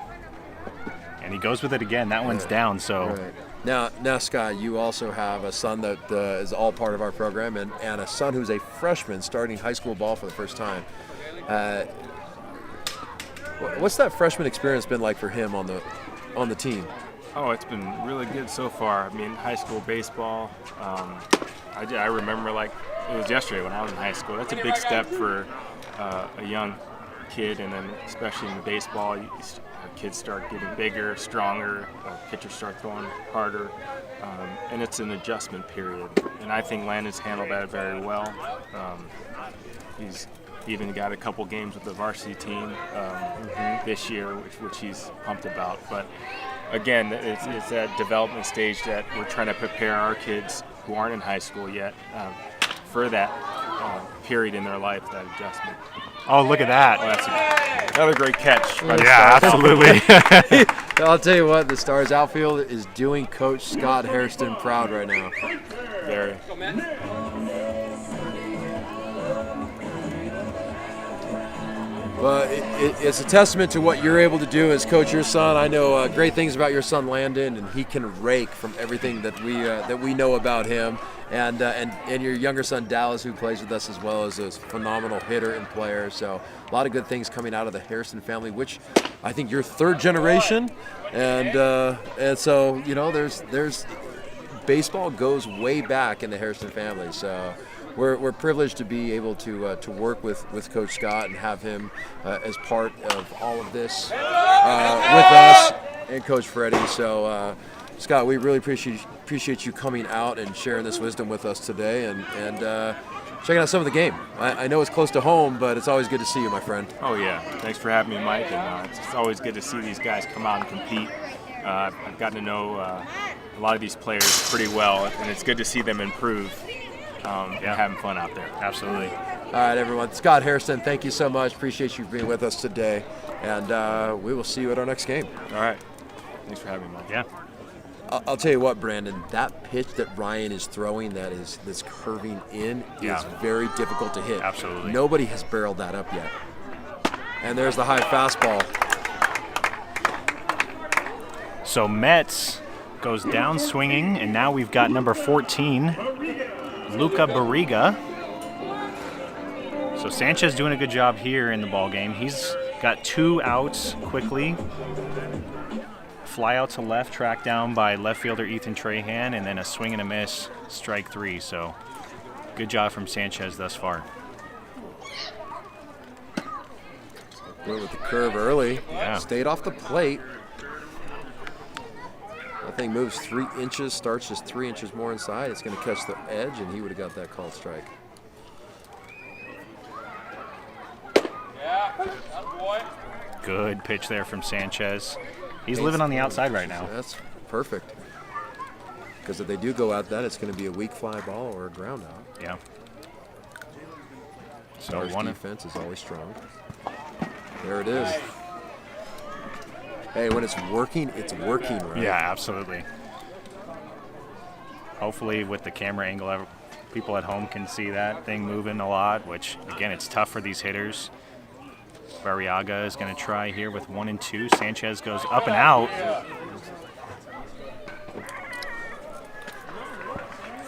And he goes with it again. That one's down. So now, Scott, you also have a son that is all part of our program, and a son who's a freshman starting high school ball for the first time. What's that freshman experience been like for him on the team? Oh, it's been really good so far. I mean, high school baseball, I remember like it was yesterday when I was in high school. That's a big step for a young kid, and then especially in the baseball, kids start getting bigger, stronger, pitchers start throwing harder, and it's an adjustment period. And I think Landon's handled that very well. He's even got a couple games with the varsity team this year, which he's pumped about. But again, it's that development stage that we're trying to prepare our kids who aren't in high school yet for that period in their life, that adjustment. Oh, look at that. Oh, that's another great catch. Yeah, absolutely. I'll tell you what, the Stars outfield is doing Coach Scott Hairston proud right now. Very. Well, it's a testament to what you're able to do as coach your son. I know great things about your son Landon, and he can rake from everything that we know about him. And your younger son Dallas, who plays with us as well, is a phenomenal hitter and player. So a lot of good things coming out of the Harrison family, which I think you're third generation, and so there's baseball goes way back in the Harrison family. So we're privileged to be able to work with Coach Scott and have him as part of all of this with us and Coach Freddie. So Scott, we really appreciate you coming out and sharing this wisdom with us today and checking out some of the game. I know it's close to home, but it's always good to see you, my friend. Oh yeah, thanks for having me, Mike. And it's always good to see these guys come out and compete. I've gotten to know a lot of these players pretty well, and it's good to see them improve. And having fun out there. Absolutely. All right, everyone. Scott Harrison, thank you so much. Appreciate you being with us today. And we will see you at our next game. All right. Thanks for having me, Mike. Yeah. I'll tell you what, Brandon, that pitch that Ryan is throwing that's curving in is very difficult to hit. Absolutely. Nobody has barreled that up yet. And there's the high fastball. So Metz goes down swinging, and now we've got number 14, Luca Barriga. So Sanchez doing a good job here in the ball game. He's got 2 outs quickly. Fly out to left, tracked down by left fielder Ethan Trahan, and then a swing and a miss, strike 3. So good job from Sanchez thus far. Went with the curve early. Yeah. Stayed off the plate. That thing moves 3 inches, starts just 3 inches more inside. It's going to catch the edge, and he would have got that called strike. Good pitch there from Sanchez. He's living on the outside right now. That's perfect. Because if they do go out that, it's going to be a weak fly ball or a ground out. Yeah. So Stars defense is always strong. There it is. Hey, when it's working, right? Yeah, absolutely. Hopefully with the camera angle, people at home can see that thing moving a lot, which, again, it's tough for these hitters. Barriaga is going to try here with 1 and 2. Sanchez goes up and out.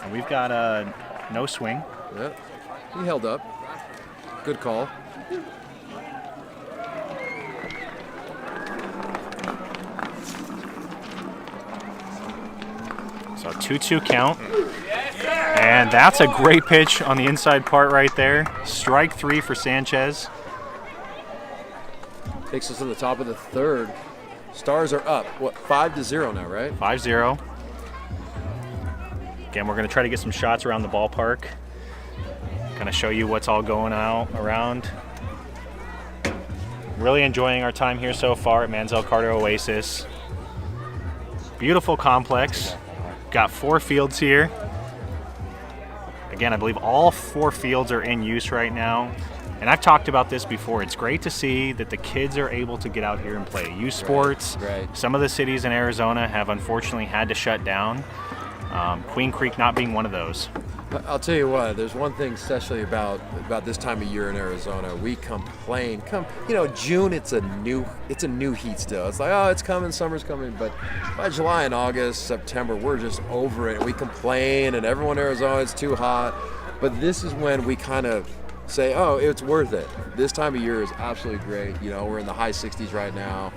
And we've got a no swing. Yep. He held up. Good call. So 2-2 count. And that's a great pitch on the inside part right there. Strike 3 for Sanchez. Takes us to the top of the third. Stars are up. What, 5-0 now, right? 5-0. Again, we're going to try to get some shots around the ballpark. Kind of show you what's all going out around. Really enjoying our time here so far at Mansell Carter Oasis. Beautiful complex. Got 4 fields here. Again, I believe all 4 fields are in use right now. And I've talked about this before. It's great to see that the kids are able to get out here and play youth sports. Right. Some of the cities in Arizona have unfortunately had to shut down. Queen Creek not being one of those. I'll tell you what, there's one thing especially about this time of year in Arizona. We complain. June it's a new heat still. It's like, oh, it's coming, summer's coming, but by July and August, September, we're just over it. We complain and everyone in Arizona, it's too hot. But this is when we kind of say, oh, it's worth it. This time of year is absolutely great. We're in the high 60s right now.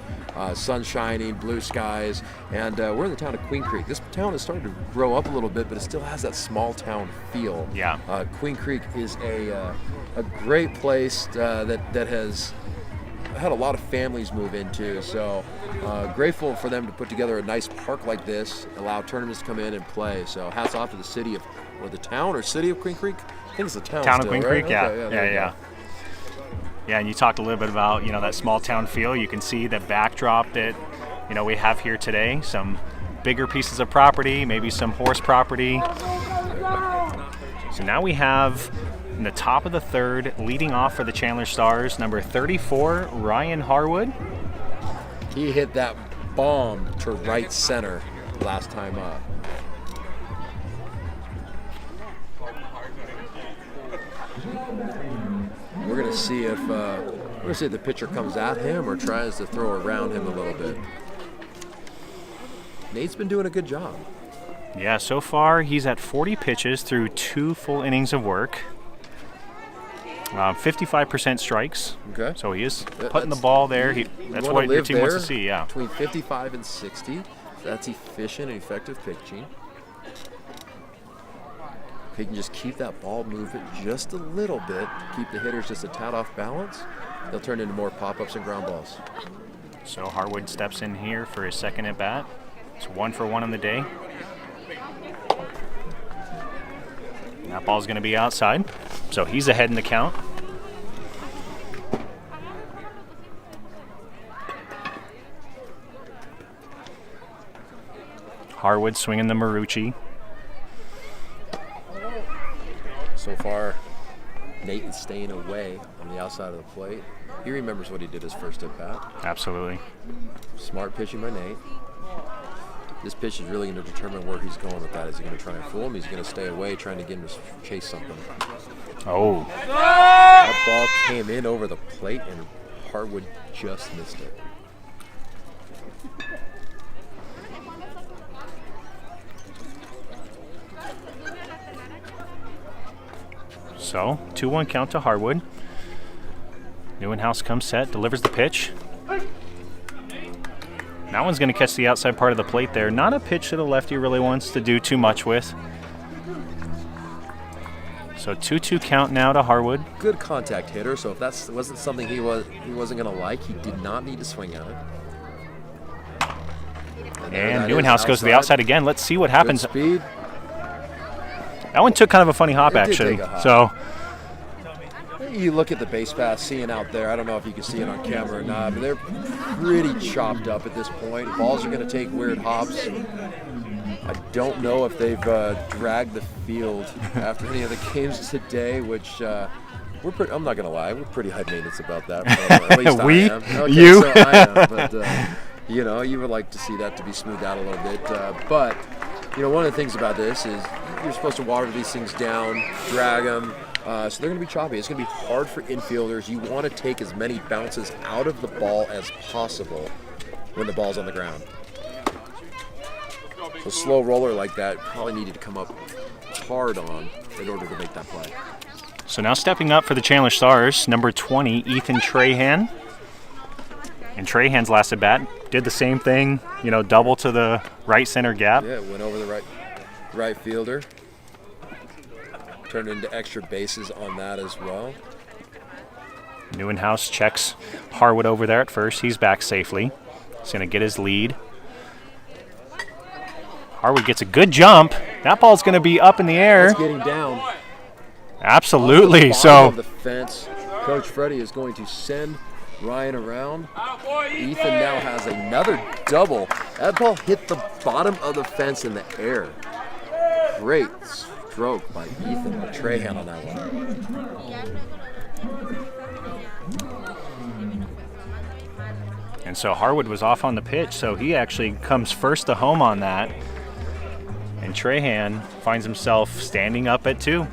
Sun shining, blue skies, and we're in the town of Queen Creek. This town is starting to grow up a little bit, but it still has that small town feel. Yeah. Queen Creek is a great place that has had a lot of families move into. So grateful for them to put together a nice park like this, allow tournaments to come in and play. So hats off to the city of, or the town or city of Queen Creek. I think it's the town. Town still, of Queen right? Creek, yeah. Okay, Yeah. Yeah, and you talked a little bit about, that small town feel. You can see the backdrop that, we have here today. Some bigger pieces of property, maybe some horse property. So now we have in the top of the third, leading off for the Chandler Stars, number 34, Ryan Harwood. He hit that bomb to right center last time up. We're going to see if I'm going to say the pitcher comes at him or tries to throw around him a little bit. Nate's been doing a good job. Yeah, so far he's at 40 pitches through 2 full innings of work. 55% strikes. Okay. So he is putting the ball there. That's what your team wants to see, yeah. Between 55 and 60. That's efficient and effective pitching. If he can just keep that ball moving just a little bit, keep the hitters just a tad off balance, they'll turn into more pop-ups and ground balls. So Harwood steps in here for his second at bat. It's 1 for 1 on the day. That ball's going to be outside, so he's ahead in the count. Harwood swinging the Marucci. So far, Nate is staying away on the outside of the plate. He remembers what he did his first at bat. Absolutely. Smart pitching by Nate. This pitch is really going to determine where he's going with that. Is he going to try and fool him? He's going to stay away, trying to get him to chase something. Oh. That ball came in over the plate, and Harwood just missed it. So, 2-1 count to Harwood. Neuenhouse comes set, delivers the pitch. That one's going to catch the outside part of the plate there. Not a pitch that a lefty really wants to do too much with. So 2-2 count now to Harwood. Good contact hitter, so if that wasn't something he wasn't going to like, he did not need to swing at it. And Neuenhouse goes to the outside again. Let's see what happens. Good speed. That one took kind of a funny hop, actually. So you look at the base pass, seeing out there. I don't know if you can see it on camera or not, but they're pretty chopped up at this point. Balls are going to take weird hops. I don't know if they've dragged the field after any of the games today, which we're pretty. I'm not going to lie, we're pretty high maintenance about that. At least we, I am. Okay, you, so I am, but you know, you would like to see that to be smoothed out a little bit. But you know, one of the things about this is you're supposed to water these things down, drag them. So they're going to be choppy. It's going to be hard for infielders. You want to take as many bounces out of the ball as possible when the ball's on the ground. So a slow roller like that probably needed to come up hard on in order to make that play. So now stepping up for the Chandler Stars, number 20, Ethan Trahan. And Trahan's last at bat did the same thing, you know, double to the right center gap. Yeah, went over the right fielder. Turned into extra bases on that as well. Neuenhouse checks Harwood over there at first. He's back safely. He's going to get his lead. Harwood gets a good jump. That ball's going to be up in the air. It's getting down. Absolutely. So the fence. Coach Freddie is going to send Ryan around. Ethan now has another double. That ball hit the bottom of the fence in the air. Great stroke by Ethan Trahan on that one. And so Harwood was off on the pitch, so he actually comes first to home on that. And Trahan finds himself standing up at 2.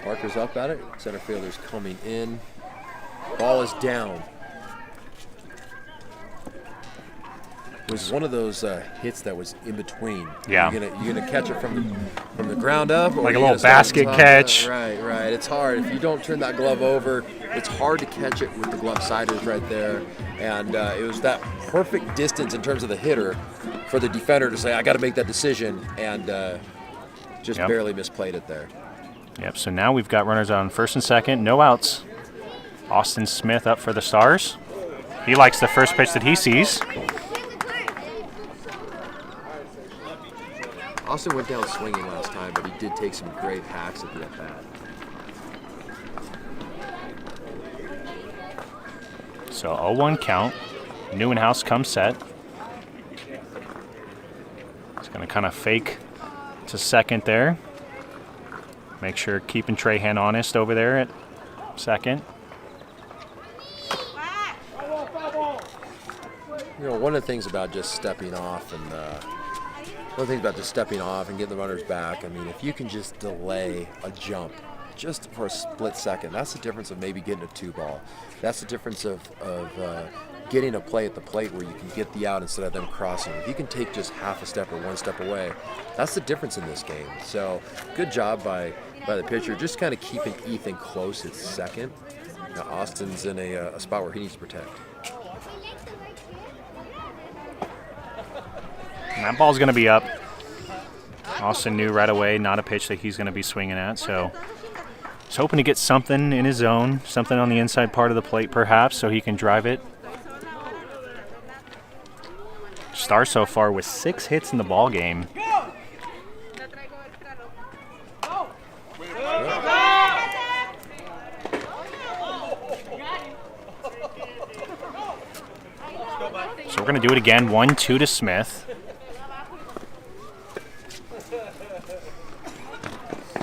Parker's up at it. Center fielder's coming in. Ball is down. It was one of those hits that was in between. Yeah. You're gonna catch it from the ground up, or like a you're little gonna basket catch. Right. It's hard if you don't turn that glove over. It's hard to catch it with the glove siders right there, and it was that perfect distance in terms of the hitter for the defender to say, "I got to make that decision," and just barely misplayed it there. Yep. So now we've got runners on first and second, no outs. Austin Smith up for the Stars. He likes the first pitch that he sees. Austin went down swinging last time, but he did take some great hacks at the at-bat. So 0-1 count. Neuenhouse comes set. He's going to kind of fake to second there. Make sure keeping Trahan honest over there at second. You know, one of the things about just stepping off and getting the runners back, I mean, if you can just delay a jump just for a split second, that's the difference of maybe getting a 2-ball. That's the difference of getting a play at the plate where you can get the out instead of them crossing. If you can take just half a step or 1 step away, that's the difference in this game. So good job by the pitcher, just kind of keeping Ethan close at second. Now Austin's in a spot where he needs to protect. And that ball's going to be up. Austin knew right away not a pitch that he's going to be swinging at, so he's hoping to get something in his zone, something on the inside part of the plate perhaps, so he can drive it. Star so far with 6 hits in the ball game. So we're going to do it again, 1-2 to Smith.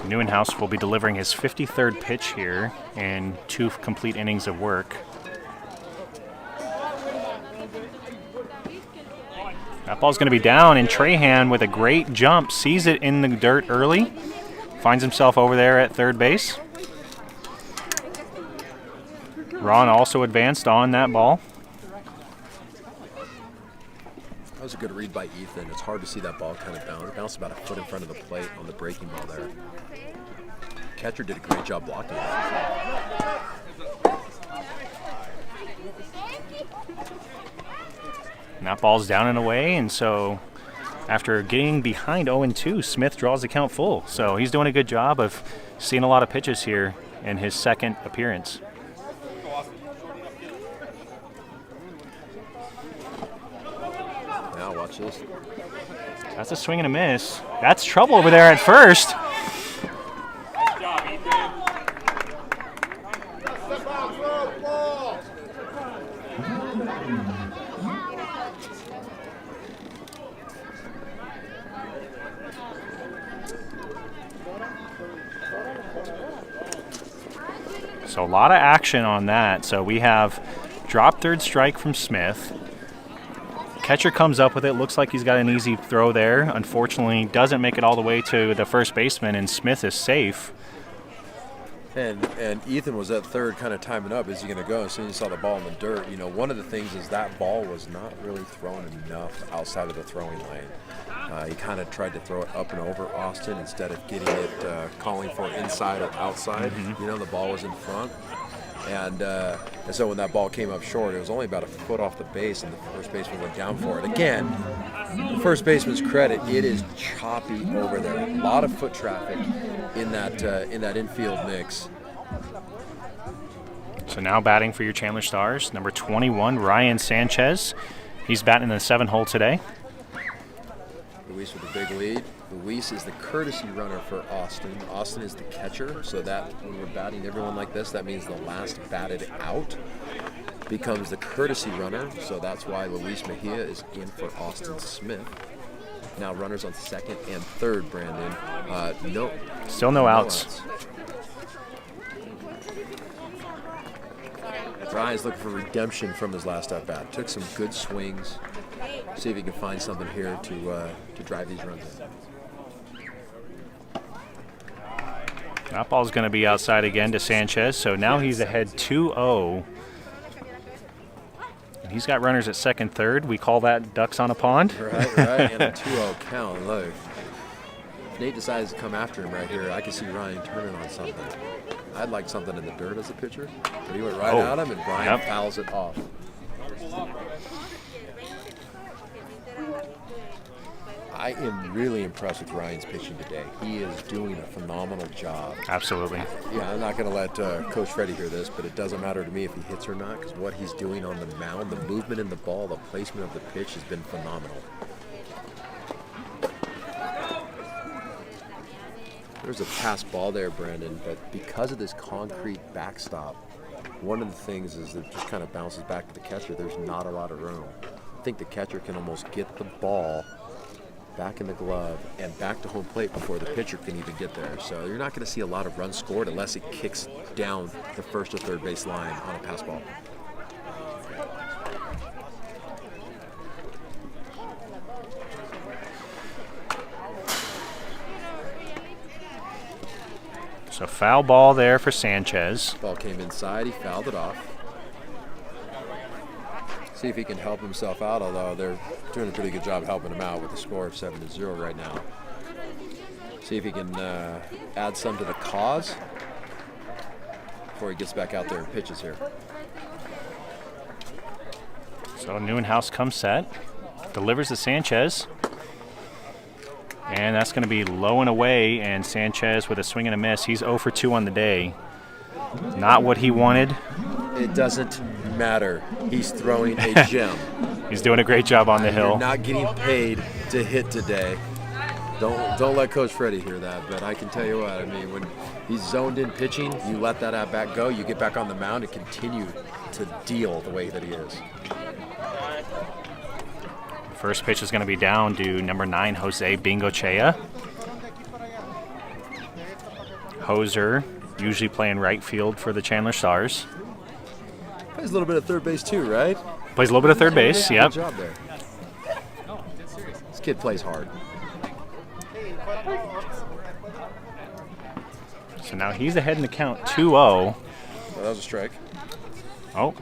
Neuenhuis will be delivering his 53rd pitch here in 2 complete innings of work. That ball's going to be down, and Trahan with a great jump sees it in the dirt early, finds himself over there at third base. Ron also advanced on that ball. That was a good read by Ethan. It's hard to see that ball kind of bounce. It bounced about a foot in front of the plate on the breaking ball there. Catcher did a great job blocking it. And that ball's down and away, and so after getting behind 0-2, Smith draws the count full. So he's doing a good job of seeing a lot of pitches here in his second appearance. Now watch this. That's a swing and a miss. That's trouble over there at first. So a lot of action on that. So we have drop third strike from Smith. Catcher comes up with it. Looks like he's got an easy throw there. Unfortunately, doesn't make it all the way to the first baseman, and Smith is safe. And Ethan was at third kind of timing up. Is he going to go? As soon as he saw the ball in the dirt, you know, one of the things is that ball was not really thrown enough outside of the throwing lane. He kind of tried to throw it up and over Austin instead of getting it, calling for inside or outside. Mm-hmm. You know, the ball was in front. And so when that ball came up short, it was only about a foot off the base, and the first baseman went down for it. Again, the first baseman's credit, it is choppy over there. A lot of foot traffic in that infield mix. So now batting for your Chandler Stars, number 21, Ryan Sanchez. He's batting in the 7-hole today. Luis with a big lead. Luis is the courtesy runner for Austin. Austin is the catcher, so that when we're batting everyone like this, that means the last batted out becomes the courtesy runner. So that's why Luis Mejia is in for Austin Smith. Now runners on second and third, Brandon. Still no outs. Ryan's looking for redemption from his last at bat. Took some good swings. See if he can find something here to drive these runs in. That ball's going to be outside again to Sanchez, so now he's ahead 2-0. And he's got runners at second, third. We call that ducks on a pond. Right, and a 2-0 count. Look, if Nate decides to come after him right here, I can see Ryan turning on something. I'd like something in the dirt as a pitcher, but he went right at him, and Ryan fouls it off. I am really impressed with Ryan's pitching today. He is doing a phenomenal job. Absolutely. Yeah, I'm not going to let Coach Freddie hear this, but it doesn't matter to me if he hits or not, because what he's doing on the mound, the movement in the ball, the placement of the pitch has been phenomenal. There's a pass ball there, Brandon, but because of this concrete backstop, one of the things is that it just kind of bounces back to the catcher. There's not a lot of room. I think the catcher can almost get the ball back in the glove and back to home plate before the pitcher can even get there. So you're not going to see a lot of runs scored unless it kicks down the first or third base line on a pass ball. So foul ball there for Sanchez. Ball came inside, he fouled it off. See if he can help himself out, although they're doing a pretty good job helping him out with the score of 7-0 right now. See if he can add some to the cause before he gets back out there and pitches here. So Neuenhaus comes set, delivers to Sanchez. And that's going to be low and away, and Sanchez with a swing and a miss. He's 0 for 2 on the day. Not what he wanted. It doesn't matter. He's throwing a gem. He's doing a great job on the hill. You're not getting paid to hit today. Don't let Coach Freddie hear that, but I can tell you what, I mean, when he's zoned in pitching, you let that at-bat go, you get back on the mound and continue to deal the way that he is. First pitch is going to be down to number 9, Jose Bingochea. Hoser, usually playing right field for the Chandler Stars. Plays a little bit of third base too, right? Plays a little bit of third base, yep. Good job there. This kid plays hard. So now he's ahead in the count 2-0. Well, that was a strike. Oh,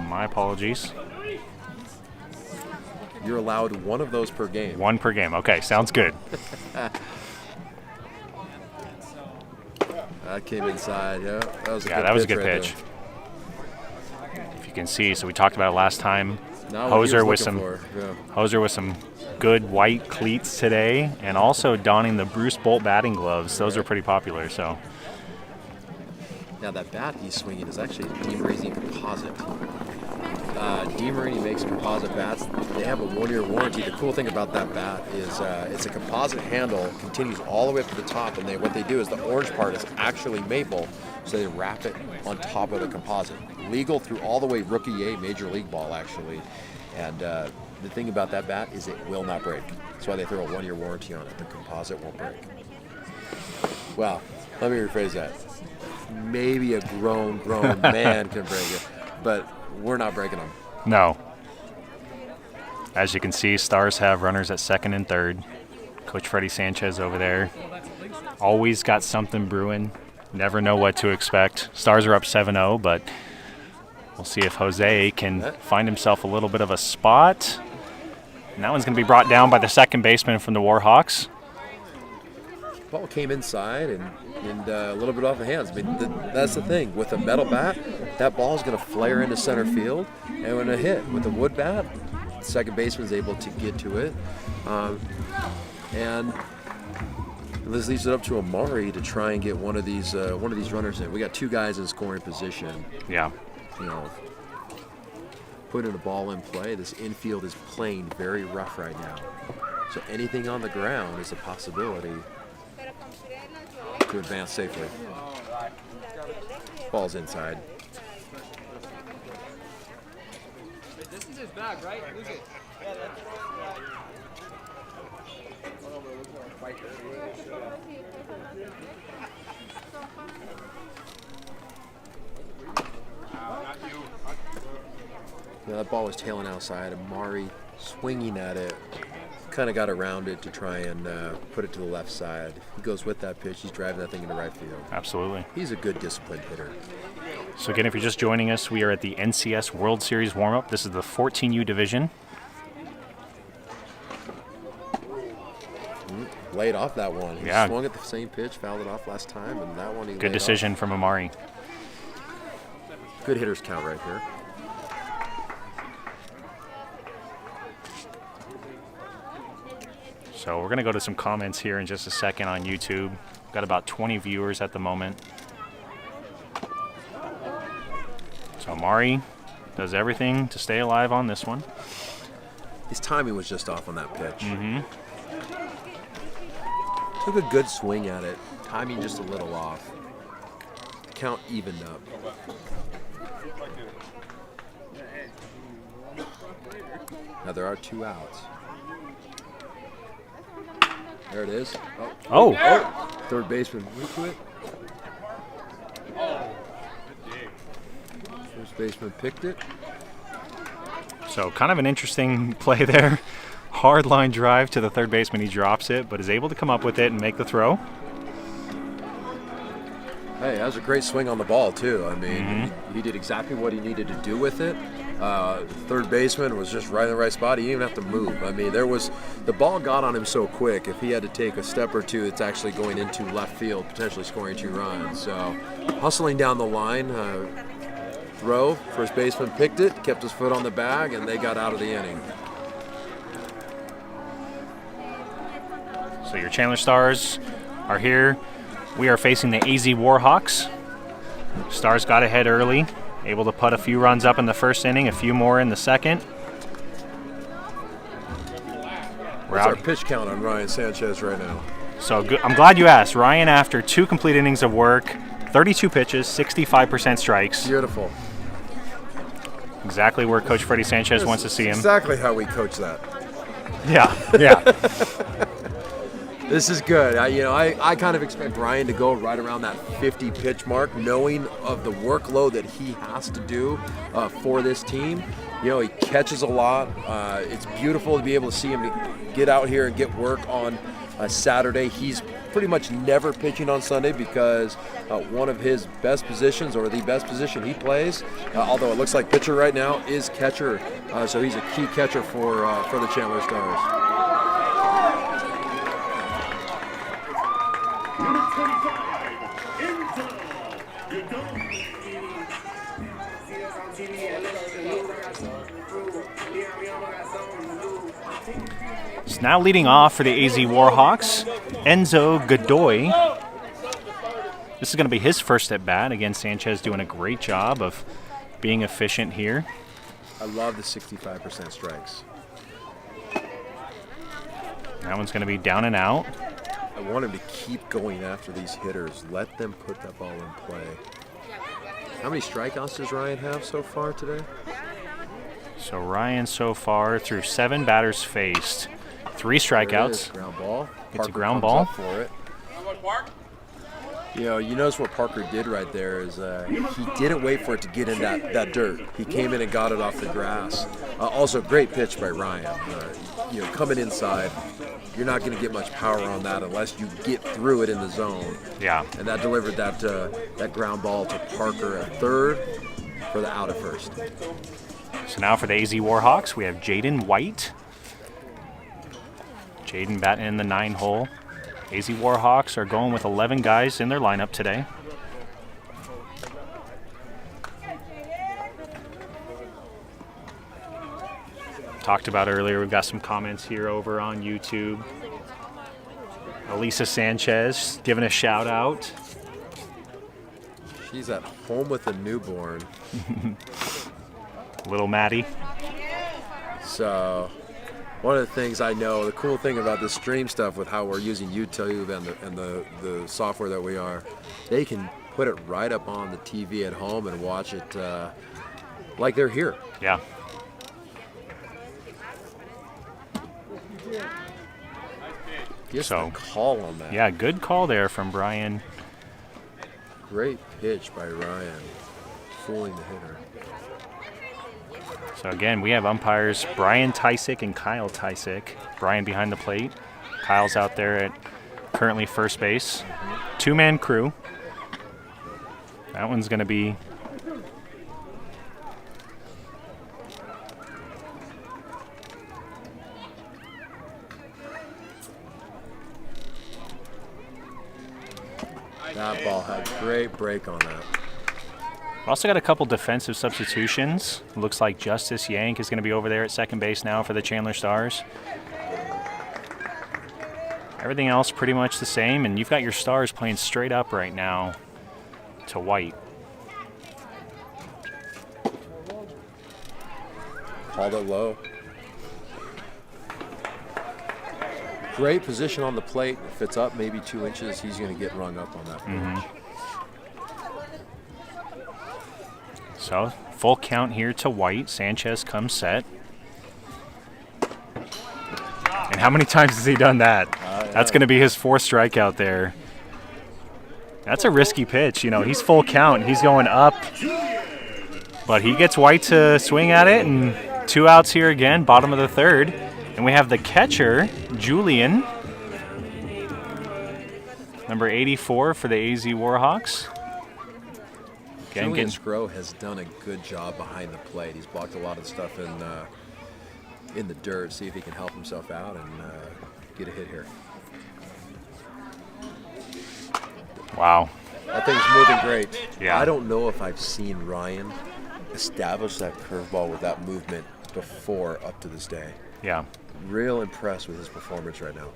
my apologies. You're allowed one of those per game. One per game. Okay, sounds good. That came inside. Yeah, that was a Yeah, good that was a pitch good right pitch. If you can see, so we talked about it last time. there. Not what he Hoser was with some looking for, yeah. Hoser with some good white cleats today, and also donning the Bruce Bolt batting gloves. Those are pretty popular. So Now that bat he's swinging is actually a Dean composite. Dean makes composite bats. They have a 1-year warranty. The cool thing about that bat is it's a composite handle, continues all the way up to the top, and what they do is the orange part is actually maple, so they wrap it on top of the composite. Legal through all the way rookie A, major league ball actually. And the thing about that bat is it will not break. That's why they throw a 1-year warranty on it. The composite won't break. Well, let me rephrase that. Maybe a grown man can break it, but we're not breaking them. no. As you can see, Stars have runners at second and third. Coach Freddie Sanchez over there. Always got something brewing. Never know what to expect. Stars are up 7-0, but we'll see if Jose can find himself a little bit of a spot. And that one's going to be brought down by the second baseman from the Warhawks. Ball came inside and a little bit off the hands. I mean, that's the thing. With a metal bat, that ball is going to flare into center field. And when it hit with a wood bat, the second baseman's able to get to it. And this leaves it up to Amari to try and get one of these runners in. We got 2 guys in scoring position. Yeah. You know, putting a ball in play. This infield is playing very rough right now. So anything on the ground is a possibility to advance safely. Ball's inside. This is his bag, right? Lose it. Yeah, that ball was tailing outside. Amari swinging at it, kind of got around it to try and put it to the left side. He goes with that pitch. He's driving that thing into right field. Absolutely. He's a good disciplined hitter. So again, if you're just joining us, we are at the NCS World Series warm-up. This is the 14U division. Laid off that one. He Yeah. swung at the same pitch, fouled it off last time, and that one he Good laid decision from Amari. off. Good hitters count right here. So we're going to go to some comments here in just a second on YouTube. Got about 20 viewers at the moment. So Amari does everything to stay alive on this one. His timing was just off on that pitch. Mm-hmm. Took a good swing at it. Timing just a little off. Count evened up. Now there are 2 outs. There it is. Oh. Third baseman went to it. First baseman picked it. So kind of an interesting play there. Hard line drive to the third baseman. He drops it, but is able to come up with it and make the throw. Hey, that was a great swing on the ball, too. I mean, he did exactly what he needed to do with it. Third baseman was just right in the right spot. He didn't even have to move. I mean, the ball got on him so quick. If he had to take a step or two, it's actually going into left field, potentially scoring 2 runs. So, hustling down the line, throw, first baseman picked it, kept his foot on the bag, and they got out of the inning. So your Chandler Stars are here. We are facing the AZ Warhawks. Stars got ahead early, able to put a few runs up in the first inning, a few more in the second. What's our pitch count on Ryan Sanchez right now? So good. I'm glad you asked. Ryan, after 2 complete innings of work, 32 pitches, 65% strikes. Beautiful. Exactly where Coach Freddie Sanchez wants to see him. Exactly how we coach that. Yeah. This is good. I kind of expect Ryan to go right around that 50 pitch mark, knowing of the workload that he has to do for this team. He catches a lot. It's beautiful to be able to see him get out here and get work on a Saturday. He's pretty much never pitching on Sunday because one of his best positions, or the best position he plays, although it looks like pitcher right now, is catcher. So he's a key catcher for the Chandler Stars. So now leading off for the AZ Warhawks, Enzo Godoy. This is going to be his first at bat. Again, Sanchez doing a great job of being efficient here. I love the 65% strikes. That one's going to be down and out. I want him to keep going after these hitters. Let them put that ball in play. How many strikeouts does Ryan have so far today? So Ryan so far through 7 batters faced. 3 strikeouts. Ground ball. It's Parker a ground comes ball. up for it. You notice what Parker did right there is he didn't wait for it to get in that dirt. He came in and got it off the grass. Also, great pitch by Ryan. Coming inside, you're not going to get much power on that unless you get through it in the zone. Yeah. And that delivered that ground ball to Parker at third for the out at first. So now for the AZ Warhawks, we have Jaden White. Jaden batting in the 9 hole. AZ Warhawks are going with 11 guys in their lineup today. Talked about earlier, we've got some comments here over on YouTube. Elisa Sanchez giving a shout out. She's at home with a newborn. Little Maddie. So one of the things I know, the cool thing about this stream stuff with how we're using YouTube and the software that we are, they can put it right up on the TV at home and watch it like they're here. Yeah. Just a call on that. Yeah, good call there from Brian. Great pitch by Ryan, fooling the hitter. So again, we have umpires Brian Tysick and Kyle Tysick. Brian behind the plate. Kyle's out there at currently first base. 2-man crew. That one's going to be that ball had great break on that. We've also got a couple defensive substitutions. Looks like Justice Yank is going to be over there at second base now for the Chandler Stars. Everything else pretty much the same, and you've got your Stars playing straight up right now to White. Called it low. Great position on the plate. If it's up maybe 2 inches, he's going to get rung up on that pitch. So, full count here to White. Sanchez comes set. And how many times has he done that? That's going to be his 4th strikeout there. That's a risky pitch. He's full count. He's going up. But he gets White to swing at it, and 2 outs here again, bottom of the 3rd. And we have the catcher, Julian, number 84 for the AZ Warhawks. Julian Scrow has done a good job behind the plate. He's blocked a lot of stuff in the dirt. See if he can help himself out and get a hit here. Wow. That thing's moving great. Yeah. I don't know if I've seen Ryan establish that curveball with that movement before up to this day. Yeah. Real impressed with his performance right now.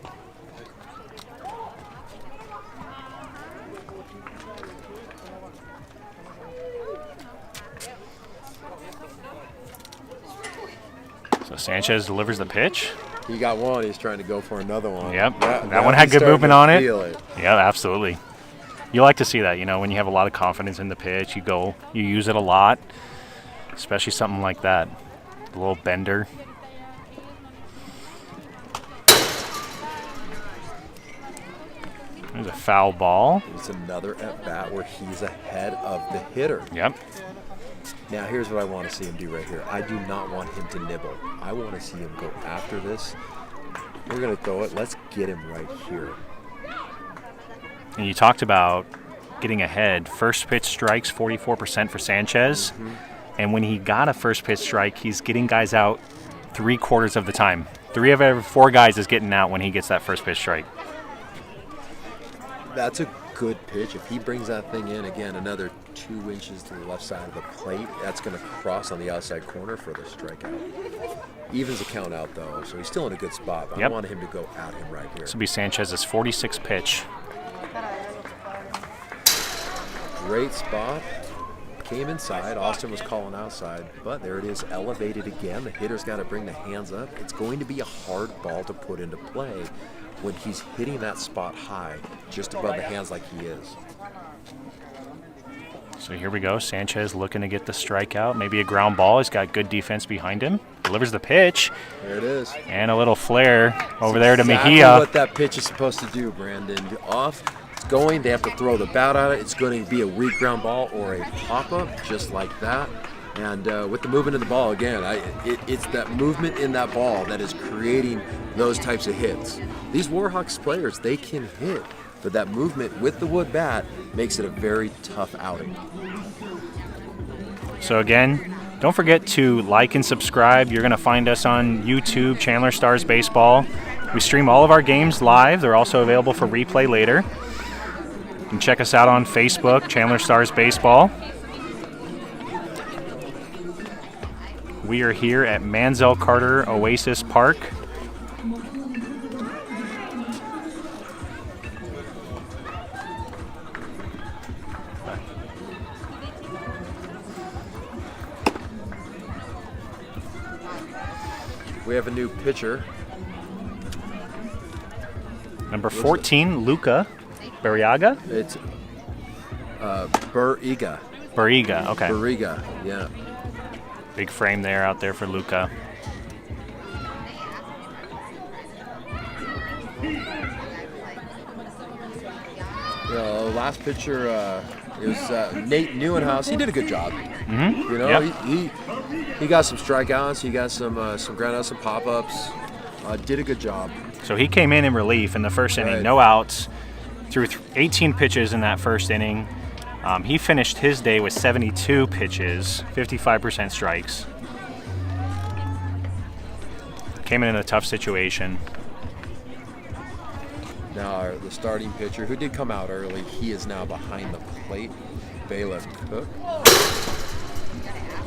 So Sanchez delivers the pitch. He got one. He's trying to go for another one. Yep. That one had good movement on it. Yeah, absolutely. You like to see that, you know, when you have a lot of confidence in the pitch, you use it a lot, especially something like that. A little bender. There's a foul ball. It's another at-bat where he's ahead of the hitter. Yep. Now, here's what I want to see him do right here. I do not want him to nibble. I want to see him go after this. We're going to throw it. Let's get him right here. And you talked about getting ahead. First pitch strikes, 44% for Sanchez. Mm-hmm. And when he got a first pitch strike, he's getting guys out 3/4 of the time. 3 of every 4 guys is getting out when he gets that first pitch strike. That's a good pitch. If he brings that thing in, again, another 2 inches to the left side of the plate, that's going to cross on the outside corner for the strikeout. Evens the count out, though, so he's still in a good spot. But Yep. I want him to go at him right here. This will be Sanchez's 46th pitch. Great spot. Came inside. Austin was calling outside, but there it is, elevated again. The hitter's got to bring the hands up. It's going to be a hard ball to put into play when he's hitting that spot high, just above the hands like he is. So here we go. Sanchez looking to get the strikeout. Maybe a ground ball. He's got good defense behind him. Delivers the pitch. There it is. And a little flare over there to Exactly Mejia. what that pitch is supposed to do, Brandon. Off. It's going. They have to throw the bat at it. It's going to be a weak ground ball or a pop-up, just like that. And with the movement of the ball, again, it's that movement in that ball that is creating those types of hits. These Warhawks players, they can hit, but that movement with the wood bat makes it a very tough outing. So again, don't forget to like and subscribe. You're going to find us on YouTube, Chandler Stars Baseball. We stream all of our games live. They're also available for replay later. You can check us out on Facebook, Chandler Stars Baseball. We are here at Mansell Carter Oasis Park. We have a new pitcher. Number 14, Luca Barriaga. It's Buriga. Barriga, okay. Buriga, yeah. Big frame there out there for Luca. Last pitcher, it was Nate Neuenhaus. He did a good job. Mm-hmm. You know, Yep. he got some strikeouts. He got some groundouts, some pop-ups. Did a good job. So he came in relief in the first inning, Right. no outs, threw 18 pitches in that first inning. He finished his day with 72 pitches, 55% strikes. Came in a tough situation. Now the starting pitcher, who did come out early, he is now behind the plate. Bailiff Cook.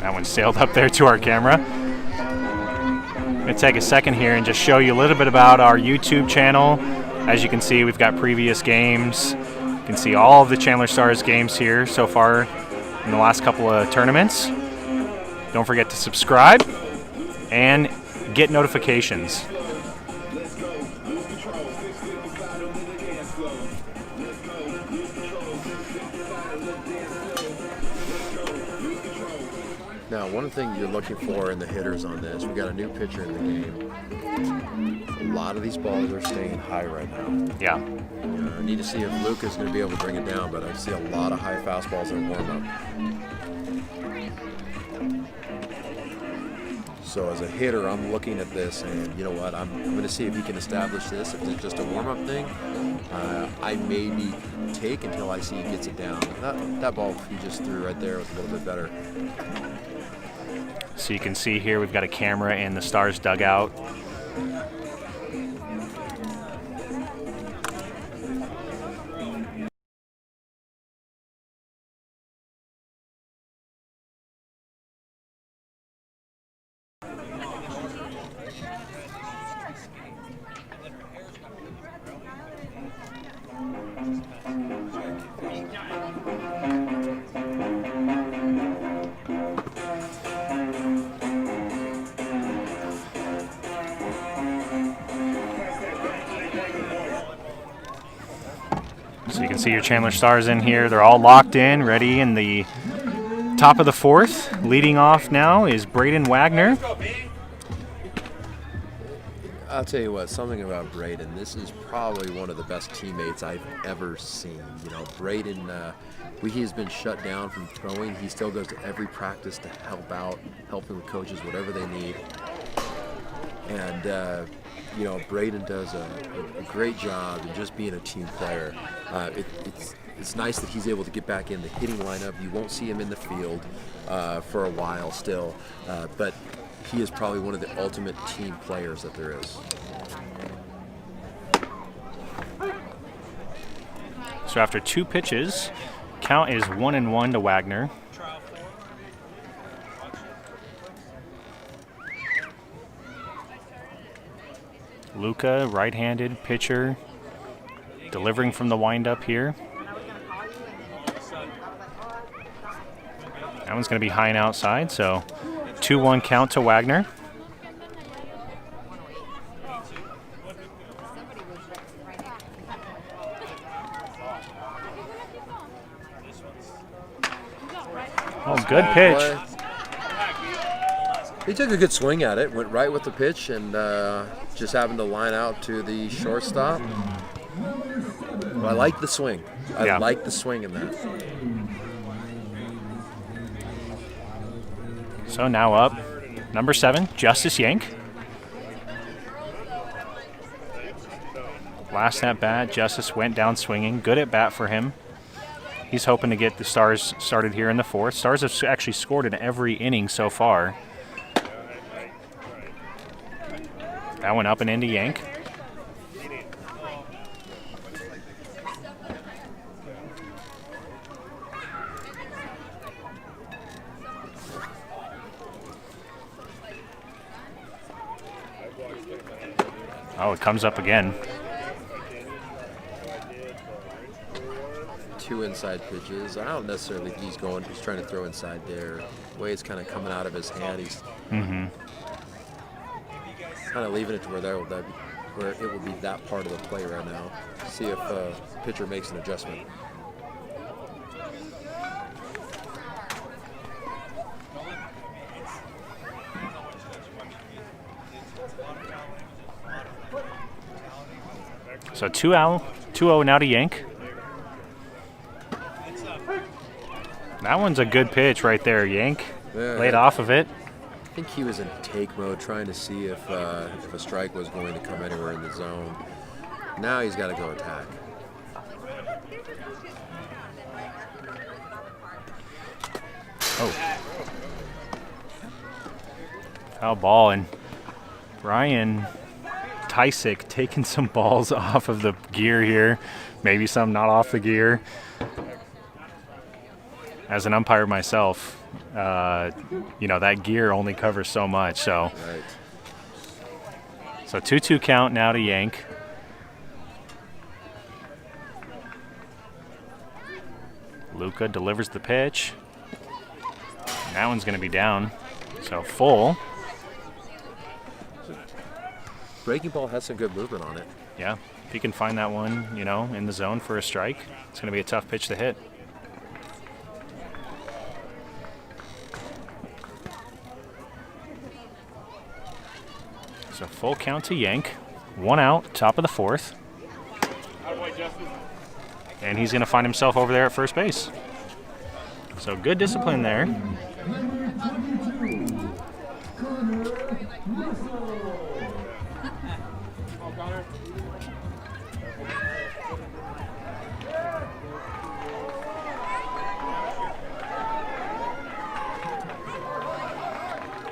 That one sailed up there to our camera. I'm going to take a second here and just show you a little bit about our YouTube channel. As you can see, we've got previous games. You can see all of the Chandler Stars games here so far in the last couple of tournaments. Don't forget to subscribe and get notifications. Now, one thing you're looking for in the hitters on this, we got a new pitcher in the game. A lot of these balls are staying high right now. Yeah. I need to see if Luca's going to be able to bring it down, but I see a lot of high fastballs in warm-up. So as a hitter, I'm looking at this and, you know what, I'm going to see if he can establish this. If it's just a warm-up thing, I maybe take until I see he gets it down. That ball he just threw right there was a little bit better. So you can see here we've got a camera in the Stars dugout. So you can see your Chandler Stars in here. They're all locked in, ready in the top of the fourth. Leading off now is Braden Wagner. I'll tell you what, something about Braden, this is probably one of the best teammates I've ever seen. You know, Braden, he has been shut down from throwing. He still goes to every practice to help out, helping the coaches, whatever they need. And, you know, Braden does a great job in just being a team player. It's nice that he's able to get back in the hitting lineup. You won't see him in the field for a while still, but he is probably one of the ultimate team players that there is. So after 2 pitches, count is 1-1 to Wagner. Luca, right-handed pitcher, delivering from the windup here. That one's going to be high and outside, so 2-1 count to Wagner. Oh, good pitch. He took a good swing at it, went right with the pitch, and just happened to line out to the shortstop. But I like the swing. I like the swing in that. So now up, number 7, Justice Yank. Last at bat, Justice went down swinging. Good at bat for him. He's hoping to get the Stars started here in the 4th. Stars have actually scored in every inning so far. That one up and into Yank. Oh, it comes up again. 2 inside pitches. I don't necessarily think he's trying to throw inside there. The way it's kind of coming out of his hand, he's kind of leaving it to where it will be that part of the play right now. See if pitcher makes an adjustment. So 2-0 now to Yank. That one's a good pitch right there, Yank. Laid off of it. I think he was in take mode, trying to see if a strike was going to come anywhere in the zone. Now he's got to go attack. Oh. Foul ball, and Brian Tysick taking some balls off of the gear here. Maybe some not off the gear. As an umpire myself, you know, that gear only covers so much. So, So 2-2 count now to Yank. Luca delivers the pitch. That one's going to be down. So full. Breaking ball has some good movement on it. Yeah, if he can find that one, you know, in the zone for a strike, it's going to be a tough pitch to hit. So full count to Yank. 1 out, top of the 4th. And he's going to find himself over there at first base. So good discipline there.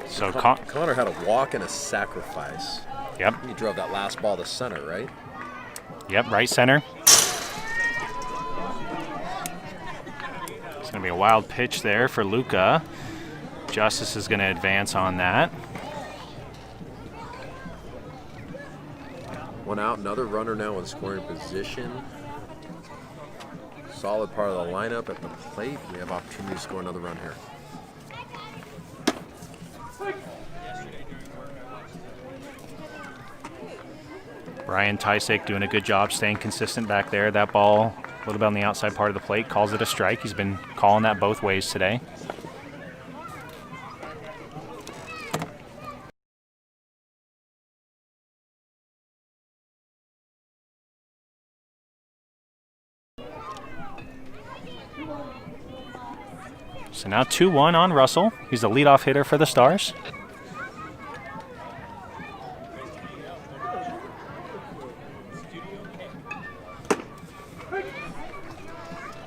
So Connor had a walk and a sacrifice. Yep. He drove that last ball to center, right? Yep, right center. It's going to be a wild pitch there for Luca. Justice is going to advance on that. One out, another runner now in scoring position. Solid part of the lineup at the plate. We have opportunity to score another run here. Brian Tysek doing a good job staying consistent back there. That ball a little bit on the outside part of the plate, calls it a strike. He's been calling that both ways today. So now 2-1 on Russell. He's the leadoff hitter for the Stars.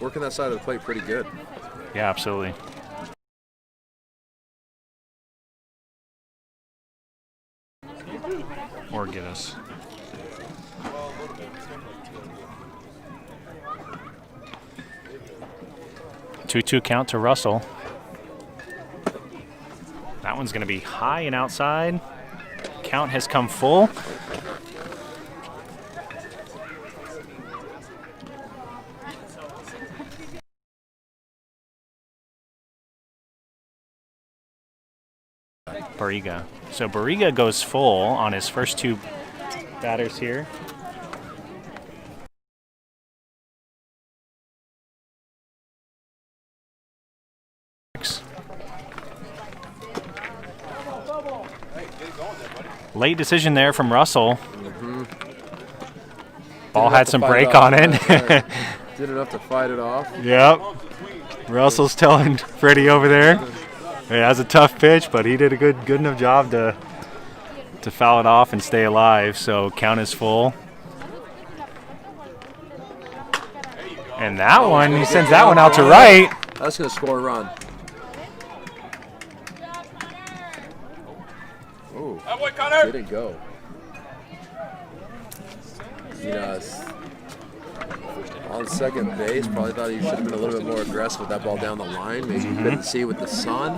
Working that side of the plate pretty good. Yeah, absolutely. Or get us. Two-two count to Russell. That one's going to be high and outside. Count has come full. Barriga. So Barriga goes full on his first two batters here. Late decision there from Russell. Ball had some break on it. Did enough to fight it off. Yep. Russell's telling Freddie over there. It has a tough pitch, but he did a good enough job to foul it off and stay alive. So count is full. And that one, he sends that one out to right. That's going to score a run. Oh, didn't go. On second base, probably thought he should have been a little bit more aggressive with that ball down the line. Maybe he couldn't see with the sun.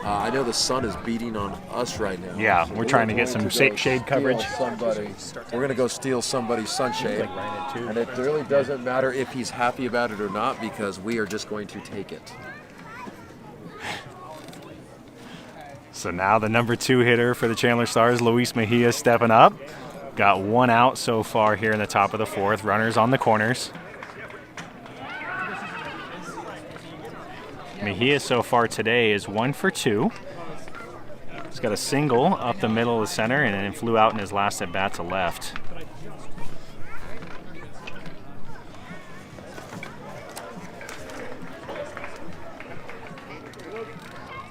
I know the sun is beating on us right now. Yeah, we're trying to get some shade coverage. We're going to go steal somebody's sunshade. And it really doesn't matter if he's happy about it or not, because we are just going to take it. So now the number 2 hitter for the Chandler Stars, Luis Mejia, stepping up. Got one out so far here in the top of the 4th. Runners on the corners. Mejia so far today is 1 for 2. He's got a single up the middle of the center and then flew out in his last at bat to left.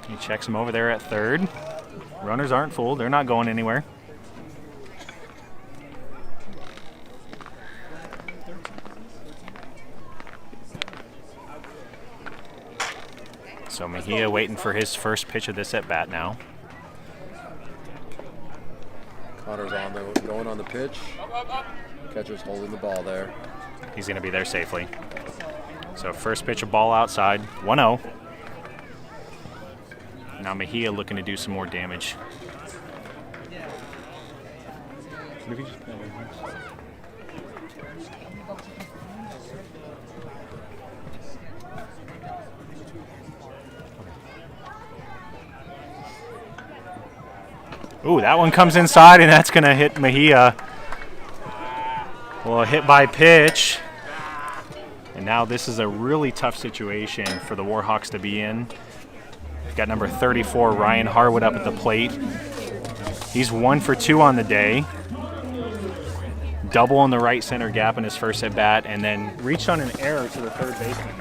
He checks him over there at third. Runners aren't full. They're not going anywhere. So Mejia waiting for his first pitch of this at bat now. Connor's going on the pitch. Catcher's holding the ball there. He's going to be there safely. So first pitch of ball outside, 1-0. Now Mejia looking to do some more damage. Ooh, that one comes inside, and that's going to hit Mejia. Well, a hit by pitch. And now this is a really tough situation for the Warhawks to be in. We've got number 34, Ryan Harwood, up at the plate. He's 1 for 2 on the day. Double in the right center gap in his first at bat, and then reached on an error to the third baseman.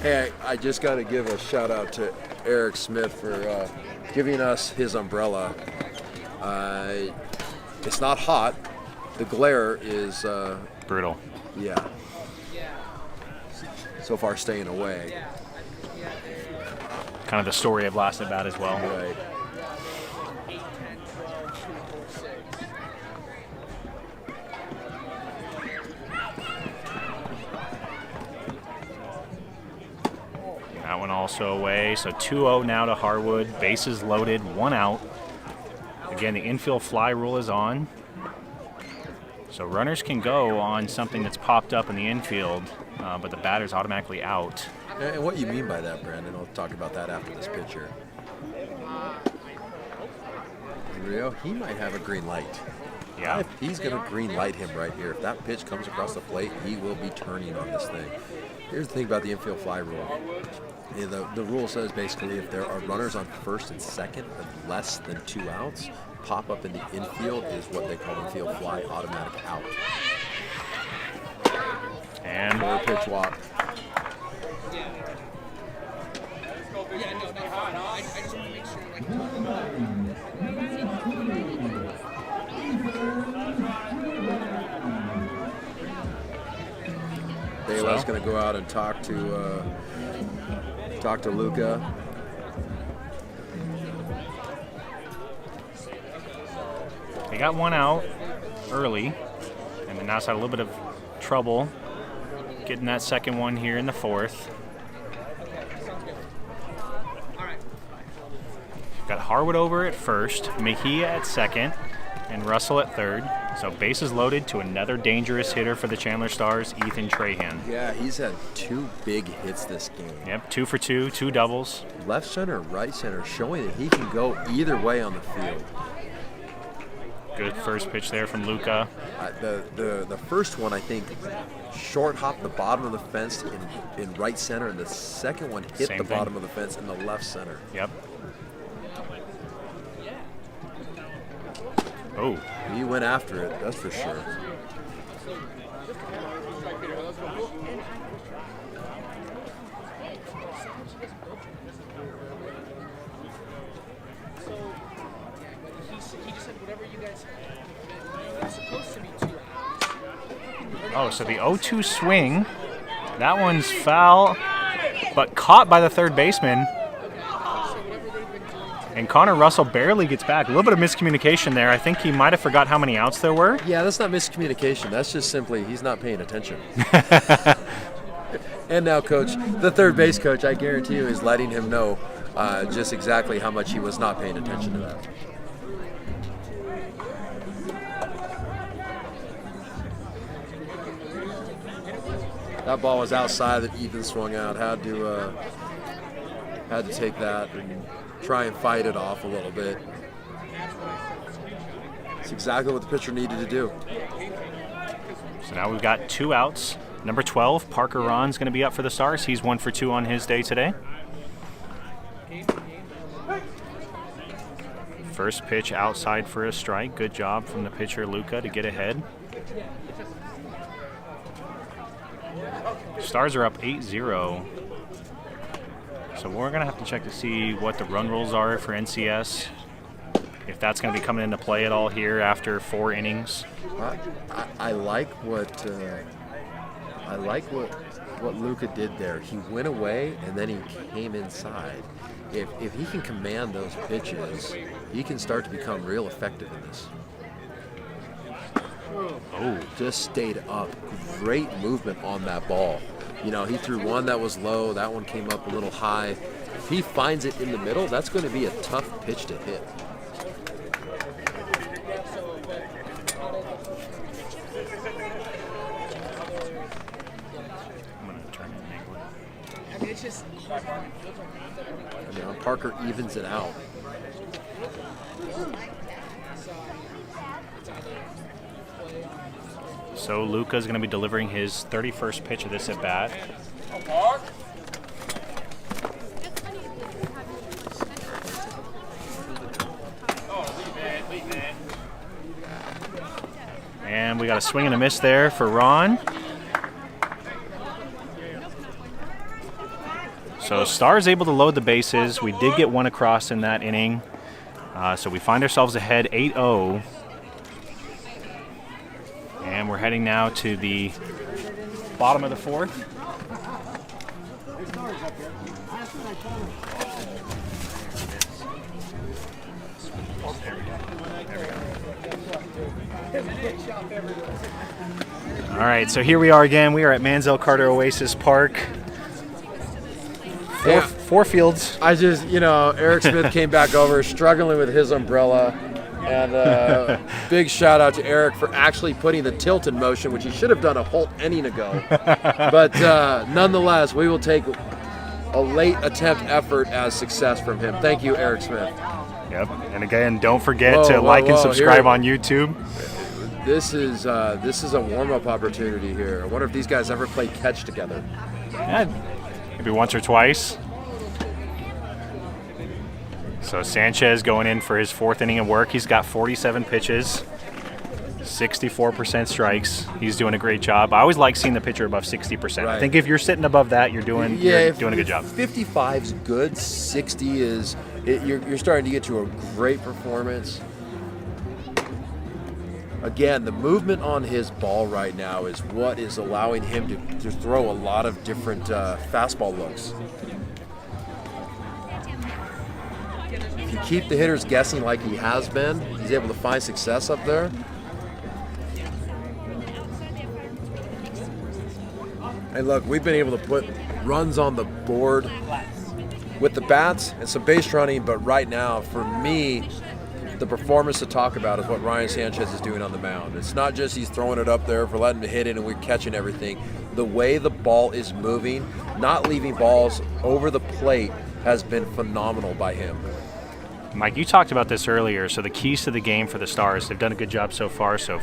Hey, I just got to give a shout out to Eric Smith for giving us his umbrella. It's not hot. The glare is brutal. Yeah. So far, staying away. Kind of the story of last at bat as well. Right. That one also away. So 2-0 now to Harwood. Bases loaded, 1 out. Again, the infield fly rule is on. So runners can go on something that's popped up in the infield, but the batter's automatically out. And what you mean by that, Brandon? I'll talk about that after this pitcher. Rio, he might have a green light. Yeah. He's going to green light him right here. If that pitch comes across the plate, he will be turning on this thing. Here's the thing about the infield fly rule. The rule says basically if there are runners on first and second with less than 2 outs, pop up in the infield is what they call infield fly, automatic out. And more pitch walk. Yeah, no, fine. I just want to make sure, Dela's going to go out and talk to Luca. They got 1 out early, and then now it's had a little bit of trouble getting that second one here in the 4th. Got Harwood over at first, Mejia at second, and Russell at third. So bases loaded to another dangerous hitter for the Chandler Stars, Ethan Trahan. Yeah, he's had 2 big hits this game. Yep, 2 for 2, 2 doubles. Left center, right center, showing that he can go either way on the field. Good first pitch there from Luca. The first one, I think, short hopped the bottom of the fence in right center, and the second one hit the bottom of the fence in the left center. Yep. Oh. He went after it, that's for sure. Oh, so the 0-2 swing, that one's foul, but caught by the third baseman. And Connor Russell barely gets back. A little bit of miscommunication there. I think he might have forgot how many outs there were. Yeah, that's not miscommunication. That's just simply he's not paying attention. And now, coach, the third base coach, I guarantee you, is letting him know just exactly how much he was not paying attention to that. That ball was outside that Ethan swung out. Had to take that and try and fight it off a little bit. It's exactly what the pitcher needed to do. So now we've got 2 outs. Number 12, Parker Ron's going to be up for the Stars. He's 1 for 2 on his day today. First pitch outside for a strike. Good job from the pitcher, Luca, to get ahead. Stars are up 8-0. So we're going to have to check to see what the run rules are for NCS. If that's going to be coming into play at all here after 4 innings. I like what Luca did there. He went away and then he came inside. If he can command those pitches, he can start to become real effective in this. Oh, just stayed up. Great movement on that ball. You know, he threw one that was low. That one came up a little high. If he finds it in the middle, that's going to be a tough pitch to hit. I'm going to turn it and angle it. I mean, it's just And now Parker evens it out. So Luca's going to be delivering his 31st pitch of this at bat. And we got a swing and a miss there for Ron. So Stars able to load the bases. We did get one across in that inning. So we find ourselves ahead 8-0. And we're heading now to the bottom of the fourth. All right, so here we are again. We are at Mansell Carter Oasis Park. Four fields. I just, Eric Smith came back over struggling with his umbrella. And big shout out to Eric for actually putting the tilt in motion, which he should have done a whole inning ago. But nonetheless, we will take a late attempt effort as success from him. Thank you, Eric Smith. Yep. And again, don't forget to like and subscribe on YouTube. This is a warm-up opportunity here. I wonder if these guys ever play catch together. Yeah, maybe once or twice. So Sanchez going in for his fourth inning of work. He's got 47 pitches, 64% strikes. He's doing a great job. I always like seeing the pitcher above 60%. Right. I think if you're sitting above that, you're doing a good job. 55's good. 60 is you're starting to get to a great performance. Again, the movement on his ball right now is what is allowing him to throw a lot of different fastball looks. If you keep the hitters guessing like he has been, he's able to find success up there. And look, we've been able to put runs on the board with the bats and some base running, but right now, for me, the performance to talk about is what Ryan Sanchez is doing on the mound. It's not just he's throwing it up there for letting him hit it and we're catching everything. The way the ball is moving, not leaving balls over the plate, has been phenomenal by him. Mike, you talked about this earlier. So the keys to the game for the Stars, they've done a good job so far. So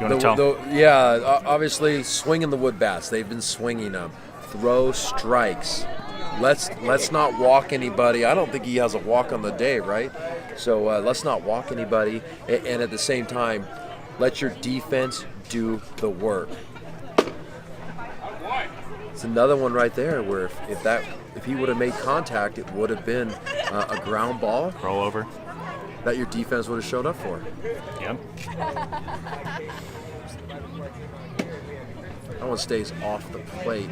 you want to tell? Yeah, obviously swinging the wood bats. They've been swinging them. Throw strikes. Let's not walk anybody. I don't think he has a walk on the day, right? So let's not walk anybody. And at the same time, let your defense do the work. It's another one right there where if he would have made contact, it would have been a ground ball. Roll over. That your defense would have showed up for. Yep. That one stays off the plate.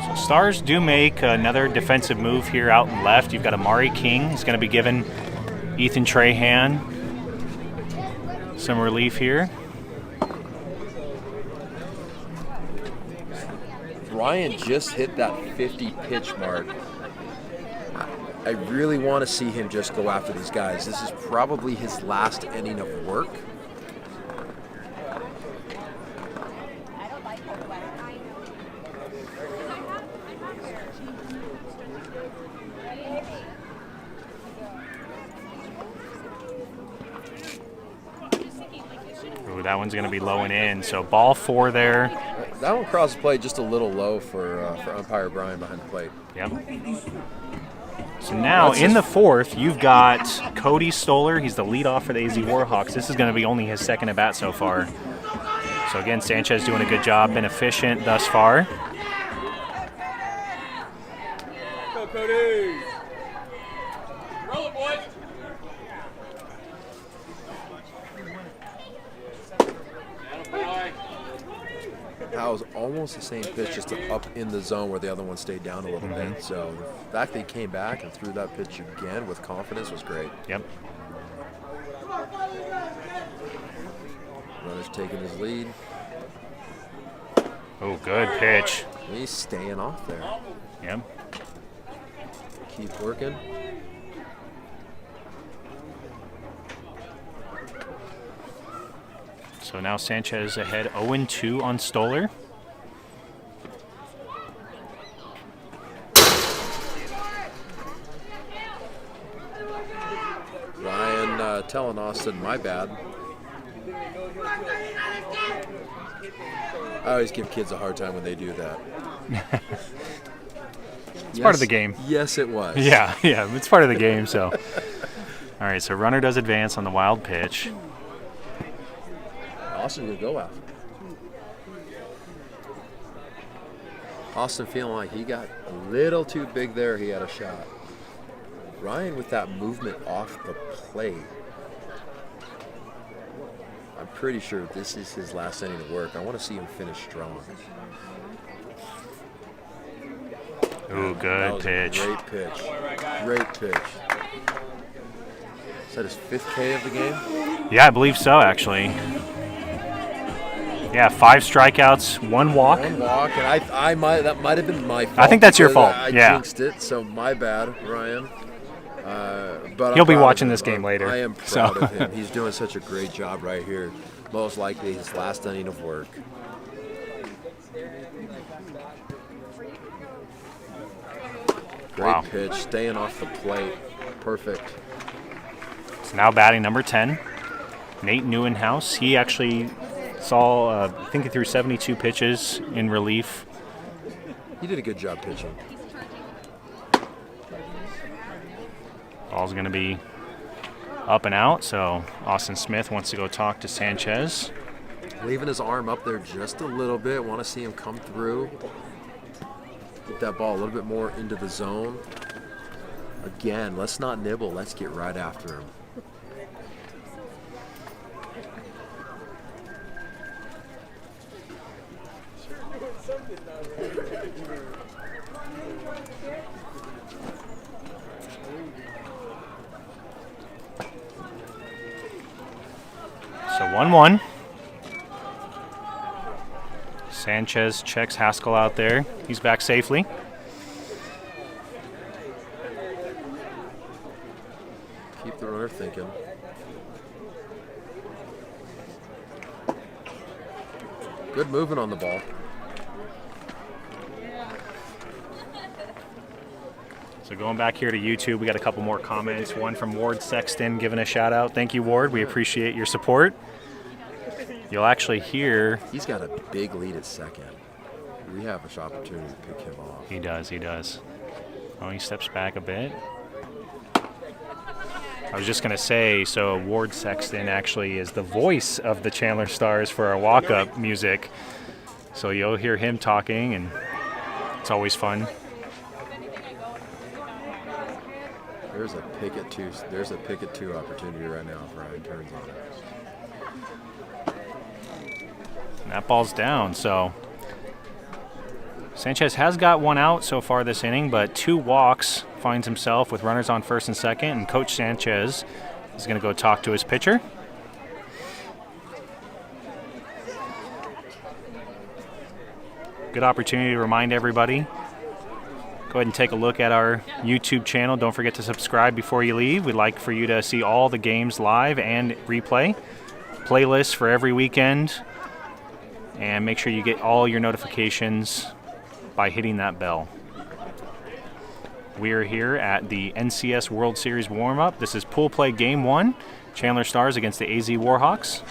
So Stars do make another defensive move here out and left. You've got Amari King. He's going to be giving Ethan Trahan some relief here. Ryan just hit that 50 pitch mark. I really want to see him just go after these guys. This is probably his last inning of work. Ooh, that one's going to be low and in. So ball 4 there. That one crosses the plate just a little low for umpire Brian behind the plate. Yep. So now in the fourth, you've got Cody Stoller. He's the leadoff for the AZ Warhawks. This is going to be only his second at bat so far. So again, Sanchez doing a good job, been efficient thus far. Go, Cody. Roll it, boys. That was almost the same pitch, just up in the zone where the other one stayed down a little bit. So the fact that he came back and threw that pitch again with confidence was great. Yep. Runner's taking his lead. Oh, good pitch. He's staying off there. Yep. Keep working. So now Sanchez ahead 0-2 on Stoller. Ryan telling Austin, my bad. I always give kids a hard time when they do that. It's part of the game. Yes, it was. Yeah, it's part of the game, so. All right, so runner does advance on the wild pitch. Austin will go after. Austin feeling like he got a little too big there. He had a shot. Ryan with that movement off the plate. I'm pretty sure this is his last inning of work. I want to see him finish strong. Ooh, That good was pitch. a great pitch. Great pitch. Is that his 5th K of the game? Yeah, I believe so, actually. Yeah, 5 strikeouts, 1 walk. One walk, and that might have been my fault. I think that's your because fault, I yeah. jinxed it, so my bad, Ryan. But He'll I'm be proud watching of him. this game later, I am so. proud of him. He's doing such a great job right here. Most likely his last inning of work. Great Wow. pitch, staying off the plate. Perfect. So now batting number 10, Nate Neuenhouse. He actually saw, I think he threw 72 pitches in relief. He did a good job pitching. Ball's going to be up and out, so Austin Smith wants to go talk to Sanchez. Leaving his arm up there just a little bit. Want to see him come through. Get that ball a little bit more into the zone. Again, let's not nibble. Let's get right after him. So 1-1. Sanchez checks Haskell out there. He's back safely. Keep the runner thinking. Good movement on the ball. So going back here to YouTube, we got a couple more comments. One from Ward Sexton giving a shout out. Thank you, Ward. We appreciate your support. You'll actually hear. He's got a big lead at second. We have an opportunity to pick him off. He does, he does. Oh, he steps back a bit. I was just going to say, so Ward Sexton actually is the voice of the Chandler Stars for our walk-up music. So you'll hear him talking, and it's always fun. There's a pick at two. There's a pick at two opportunity right now if Ryan turns on it. And that ball's down, so Sanchez has got one out so far this inning, but 2 walks, finds himself with runners on first and second, and Coach Sanchez is going to go talk to his pitcher. Good opportunity to remind everybody. Go ahead and take a look at our YouTube channel. Don't forget to subscribe before you leave. We'd like for you to see all the games live and replay. Playlists for every weekend. And make sure you get all your notifications by hitting that bell. We are here at the NCS World Series warm-up. This is pool play game 1. Chandler Stars against the AZ Warhawks.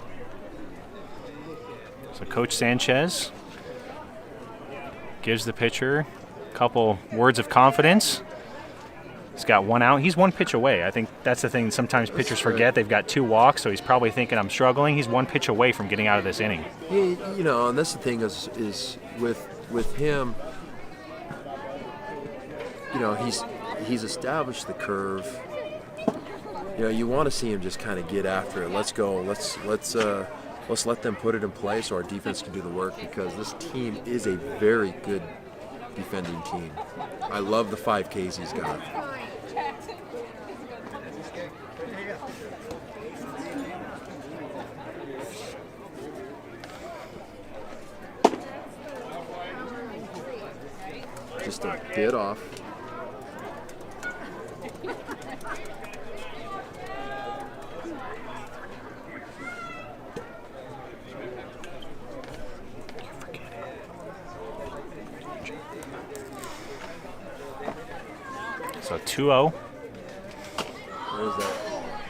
So Coach Sanchez gives the pitcher a couple words of confidence. He's got 1 out. He's 1 pitch away. I think that's the thing sometimes pitchers forget. They've got 2 walks, so he's probably thinking, I'm struggling. He's 1 pitch away from getting out of this inning. You know, and that's the thing is with him, you know, he's established the curve. You know, you want to see him just kind of get after it. Let's go. Let's let them put it in place so our defense can do the work, because this team is a very good defending team. I love the 5 Ks he's got. Just a bit off. So 2-0. There's that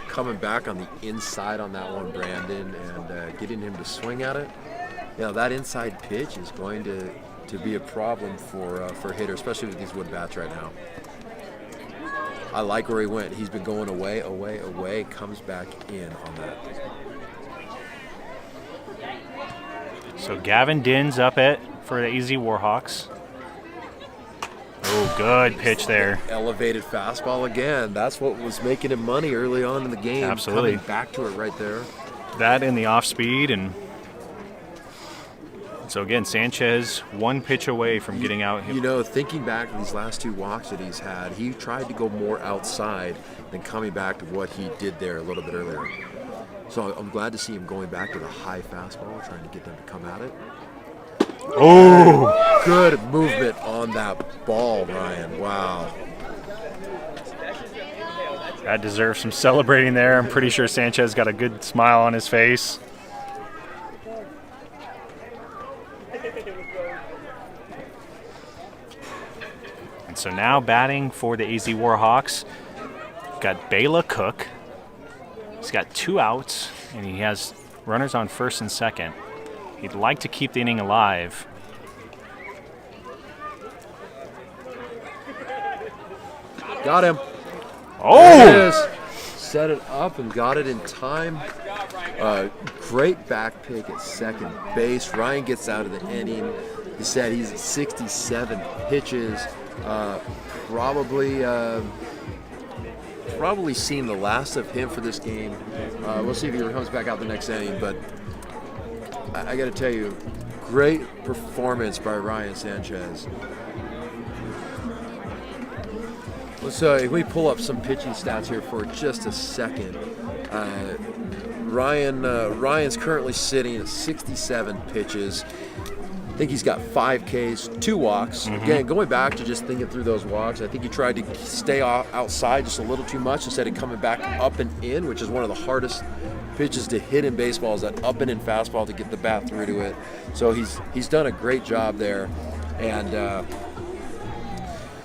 coming back on the inside on that one, Brandon, and getting him to swing at it. You know, that inside pitch is going to be a problem for hitters, especially with these wood bats right now. I like where he went. He's been going away, comes back in on that. So Gavin Din's up for the AZ Warhawks. Good pitch there. Elevated fastball again. That's what was making him money early on in the game. Absolutely. Coming back to it right there. That in the off speed, and so again, Sanchez 1 pitch away from getting out. You know, thinking back to these last 2 walks that he's had, he tried to go more outside than coming back to what he did there a little bit earlier. So I'm glad to see him going back to the high fastball, trying to get them to come at it. Oh, good movement on that ball, Ryan. Wow. that deserves some celebrating there. I'm pretty sure Sanchez got a good smile on his face. And so now batting for the AZ Warhawks, got Bela Cook. He's got 2 outs, and he has runners on first and second. He'd like to keep the inning alive. Got him. Oh! There it is. Set it up and got it in time. Great back pick at second base. Ryan gets out of the inning. He said he's at 67 pitches. Probably seen the last of him for this game. We'll see if he comes back out the next inning, but I got to tell you, great performance by Ryan Sanchez. So if we pull up some pitching stats here for just a second, Ryan's currently sitting at 67 pitches. I think he's got 5 Ks, 2 walks. Again, going back to just thinking through those walks, I think he tried to stay outside just a little too much instead of coming back up and in, which is one of the hardest pitches to hit in baseball, is that up and in fastball to get the bat through to it. So he's done a great job there, and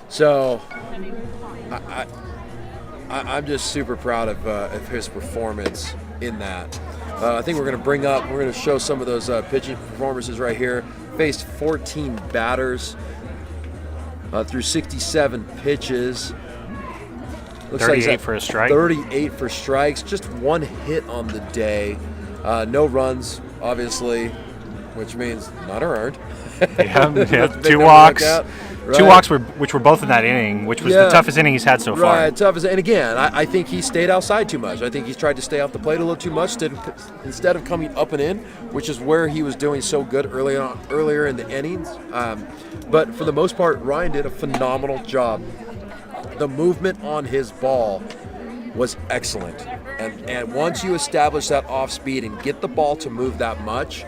so I'm just super proud of his performance in that. I think we're going to show some of those pitching performances right here. Faced 14 batters through 67 pitches. Looks 38 like for a strike. 38 for strikes. Just 1 hit on the day. No runs, obviously, which means none are earned. Yeah, Let's make 2 that walks. work out. Right. 2 walks which were both in that inning, which was the toughest inning he's had so far. Right, toughest. And again, I think he stayed outside too much. I think he's tried to stay off the plate a little too much instead of coming up and in, which is where he was doing so good earlier in the innings. But for the most part, Ryan did a phenomenal job. The movement on his ball was excellent. And once you establish that off speed and get the ball to move that much,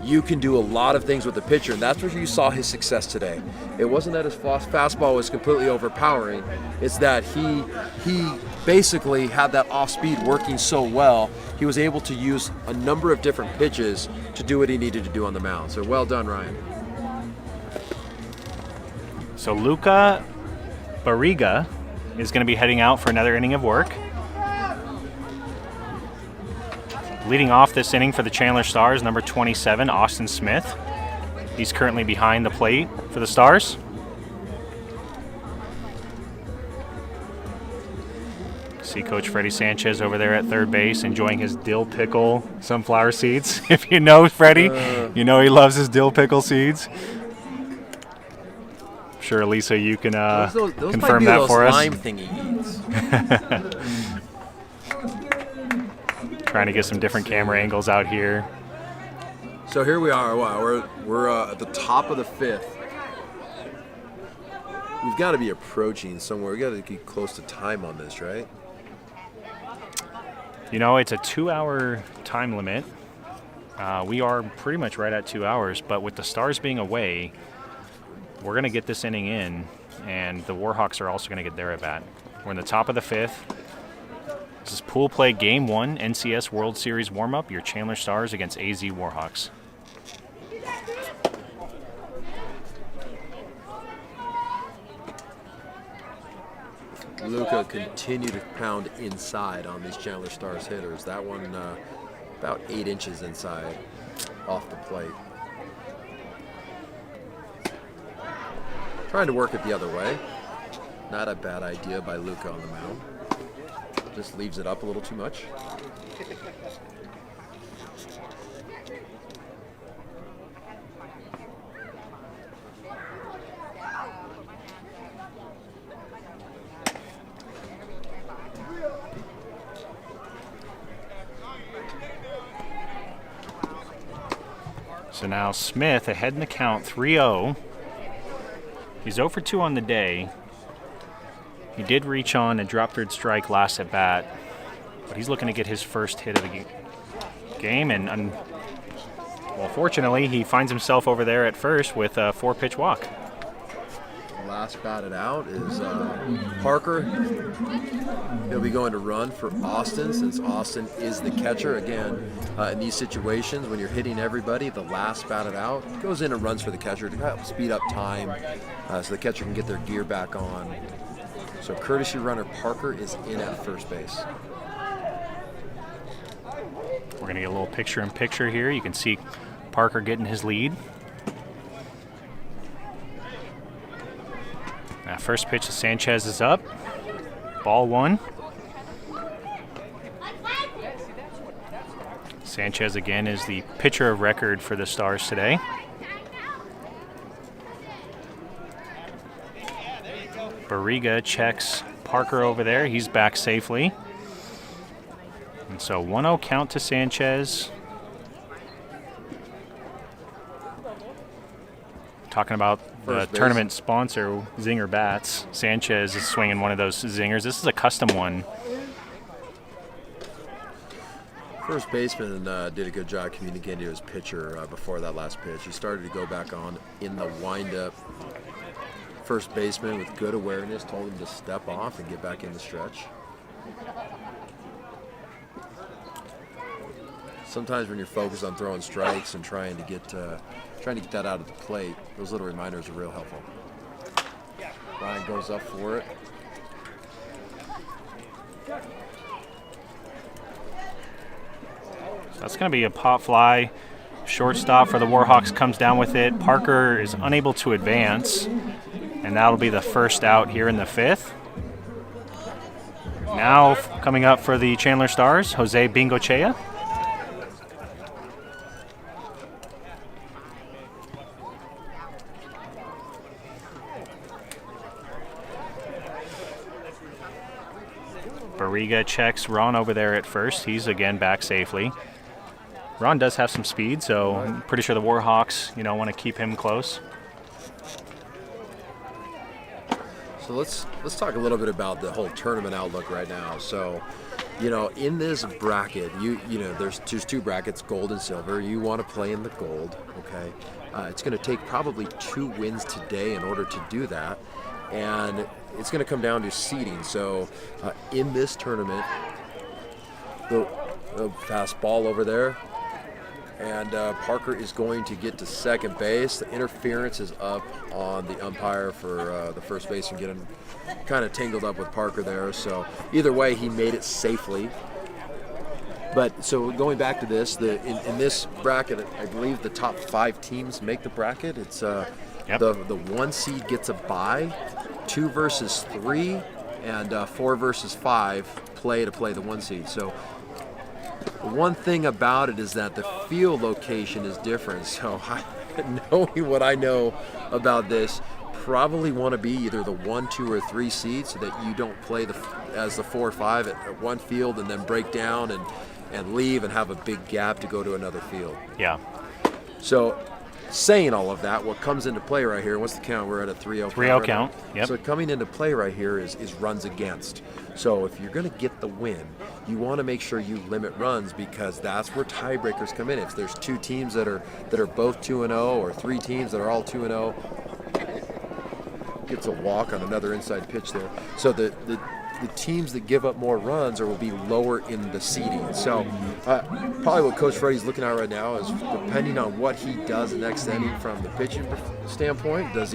you can do a lot of things with the pitcher, and that's where you saw his success today. It wasn't that his fastball was completely overpowering. It's that he basically had that off speed working so well, he was able to use a number of different pitches to do what he needed to do on the mound. So well done, Ryan. So Luca Barriga is going to be heading out for another inning of work. Leading off this inning for the Chandler Stars, number 27, Austin Smith. He's currently behind the plate for the Stars. See Coach Freddie Sanchez over there at third base enjoying his dill pickle sunflower seeds. If you know Freddie, you know he loves his dill pickle seeds. I'm sure, Elisa, you can those confirm might be that those for us. lime thing he eats. Trying to get some different camera angles out here. So here we are. Wow, we're at the top of the 5th. We've got to be approaching somewhere. We got to get close to time on this, right? You know, it's a 2-hour time limit. We are pretty much right at 2 hours, but with the Stars being away, we're going to get this inning in, and the Warhawks are also going to get their at bat. We're in the top of the 5th. This is Pool Play Game 1, NCS World Series warm-up, your Chandler Stars against AZ Warhawks. Luca continued to pound inside on these Chandler Stars hitters. That one about 8 inches inside off the plate. Trying to work it the other way. Not a bad idea by Luca on the mound. Just leaves it up a little too much. So now Smith ahead in the count, 3-0. He's 0 for 2 on the day. He did reach on and drop third strike last at bat, but he's looking to get his first hit of the game. And well, fortunately, he finds himself over there at first with a 4-pitch walk. Last batted out is Parker. He'll be going to run for Austin, since Austin is the catcher. Again, in these situations, when you're hitting everybody, the last batted out goes in and runs for the catcher to help speed up time so the catcher can get their gear back on. So courtesy runner Parker is in at first base. We're going to get a little picture-in-picture here. You can see Parker getting his lead. Now first pitch to Sanchez is up. Ball 1. Sanchez again is the pitcher of record for the Stars today. Barriga checks Parker over there. He's back safely. And so 1-0 count to Sanchez. Talking about the tournament sponsor, Zinger Bats. Sanchez is swinging one of those zingers. This is a custom one. First baseman did a good job communicating to his pitcher before that last pitch. He started to go back on in the windup. First baseman with good awareness told him to step off and get back in the stretch. Sometimes when you're focused on throwing strikes and trying to get that out of the plate, those little reminders are real helpful. Ryan goes up for it. So that's going to be a pop fly. Shortstop for the Warhawks comes down with it. Parker is unable to advance, and that'll be the first out here in the 5th. Now coming up for the Chandler Stars, Jose Bingochea. Barriga checks Ron over there at first. He's again back safely. Ron does have some speed, so I'm pretty sure the Warhawks, want to keep him close. So let's talk a little bit about the whole tournament outlook right now. So, in this bracket, there's two brackets, gold and silver. You want to play in the gold, okay? It's going to take probably 2 wins today in order to do that, and it's going to come down to seeding. So, in this tournament, the fast ball over there. And Parker is going to get to second base. The interference is up on the umpire for the first baseman getting kind of tangled up with Parker there. So either way, he made it safely. But so going back to this, in this bracket, I believe the top 5 teams make the bracket. It's the 1 seed gets a bye, 2 versus 3, and 4 versus 5 play the 1 seed. So the one thing about it is that the field location is different. So knowing what I know about this, probably want to be either the 1, 2, or 3 seed so that you don't play as the 4 or 5 at one field and then break down and leave and have a big gap to go to another field. Yeah. So saying all of that, what comes into play right here, what's the count? We're at a 3-0 count. 3-0 count, yep. So coming into play right here is runs against. So if you're going to get the win, you want to make sure you limit runs, because that's where tiebreakers come in. If there's 2 teams that are both 2-0 or 3 teams that are all 2-0, gets a walk on another inside pitch there. So the teams that give up more runs will be lower in the seeding. So probably what Coach Freddie's looking at right now is, depending on what he does the next inning from the pitching standpoint, does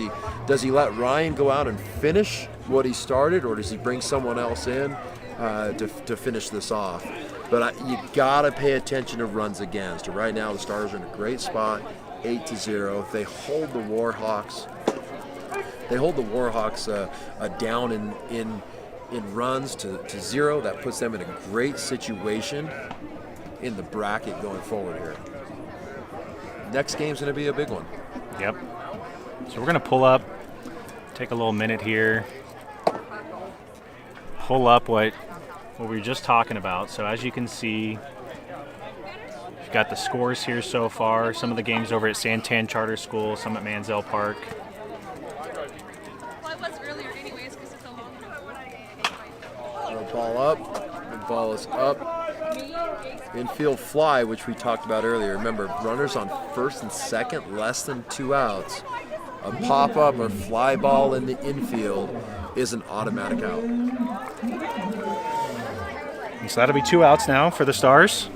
he let Ryan go out and finish what he started, or does he bring someone else in to finish this off? But you gotta pay attention to runs against. Right now the Stars are in a great spot, 8-0. If they hold the Warhawks, down in runs to 0. That puts them in a great situation in the bracket going forward here. Next game's going to be a big one. Yep. So we're going to pull up, take a little minute here, pull up what we were just talking about. So as you can see, Got the scores here so far. Some of the games over at Santan Charter School, some at Mansell Park. Well, it was earlier anyways because it's a long The ball up. The ball is up. Infield fly, which we talked about earlier. Remember, runners on first and second, less than 2 outs. A pop-up or fly ball in the infield is an automatic out. So that'll be 2 outs now for the Stars.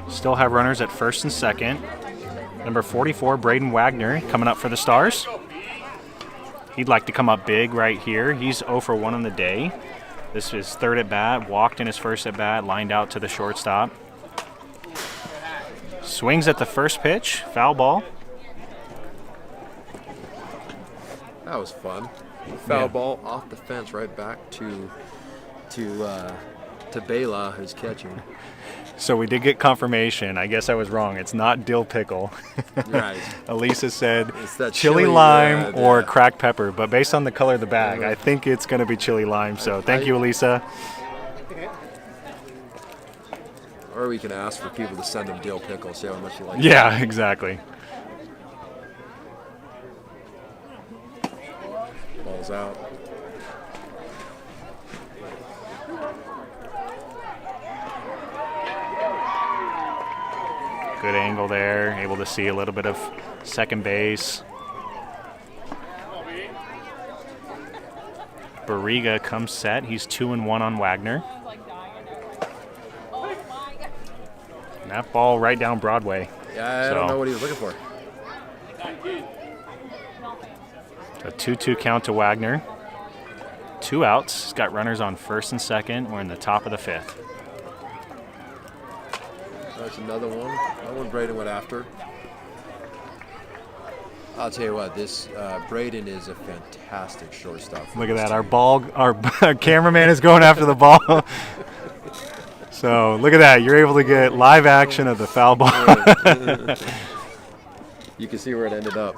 Still have runners at first and second. Number 44, Braden Wagner, coming up for the Stars. He'd like to come up big right here. He's 0 for 1 on the day. This is his 3rd at bat, walked in his 1st at bat, lined out to the shortstop. Swings at the first pitch, foul ball. That was fun. Foul ball off the fence right back to Bela, who's catching. So we did get confirmation. I guess I was wrong. It's not dill pickle. Right. Elisa said It's that chili chili lime red, or yeah. cracked pepper, but based on the color of the bag, I think it's going to be chili lime. So thank you, Elisa. Or we can ask for people to send them dill pickle, see how much you like. Yeah, exactly. Ball's out. Good angle there. Able to see a little bit of second base. Barriga comes set. He's 2-1 on Wagner. And that ball right down Broadway. Yeah, I don't know what he was looking for. A 2-2 count to Wagner. 2 outs. He's got runners on first and second. We're in the top of the 5th. That's another one. That one Braden went after. I'll tell you what, this Braden is a fantastic shortstop. Look at that. Our cameraman is going after the ball. So look at that. You're able to get live action of the foul ball. You can see where it ended up.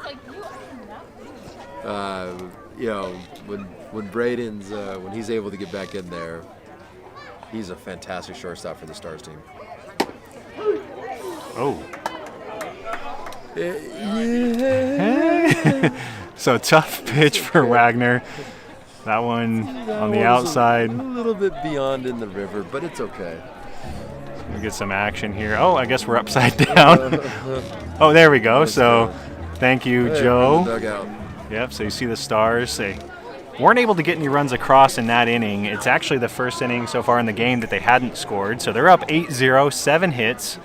You know, when Braden's when he's able to get back in there, he's a fantastic shortstop for the Stars team. Oh. So tough pitch for Wagner. That one on the outside. A little bit beyond in the river, but it's okay. We get some action here. Oh, I guess we're upside down. Oh, there we go. So thank you, Hey, Joe. dugout. Yep, so you see the Stars. They weren't able to get any runs across in that inning. It's actually the first inning so far in the game that they hadn't scored. So they're up 8-0, 7 hits.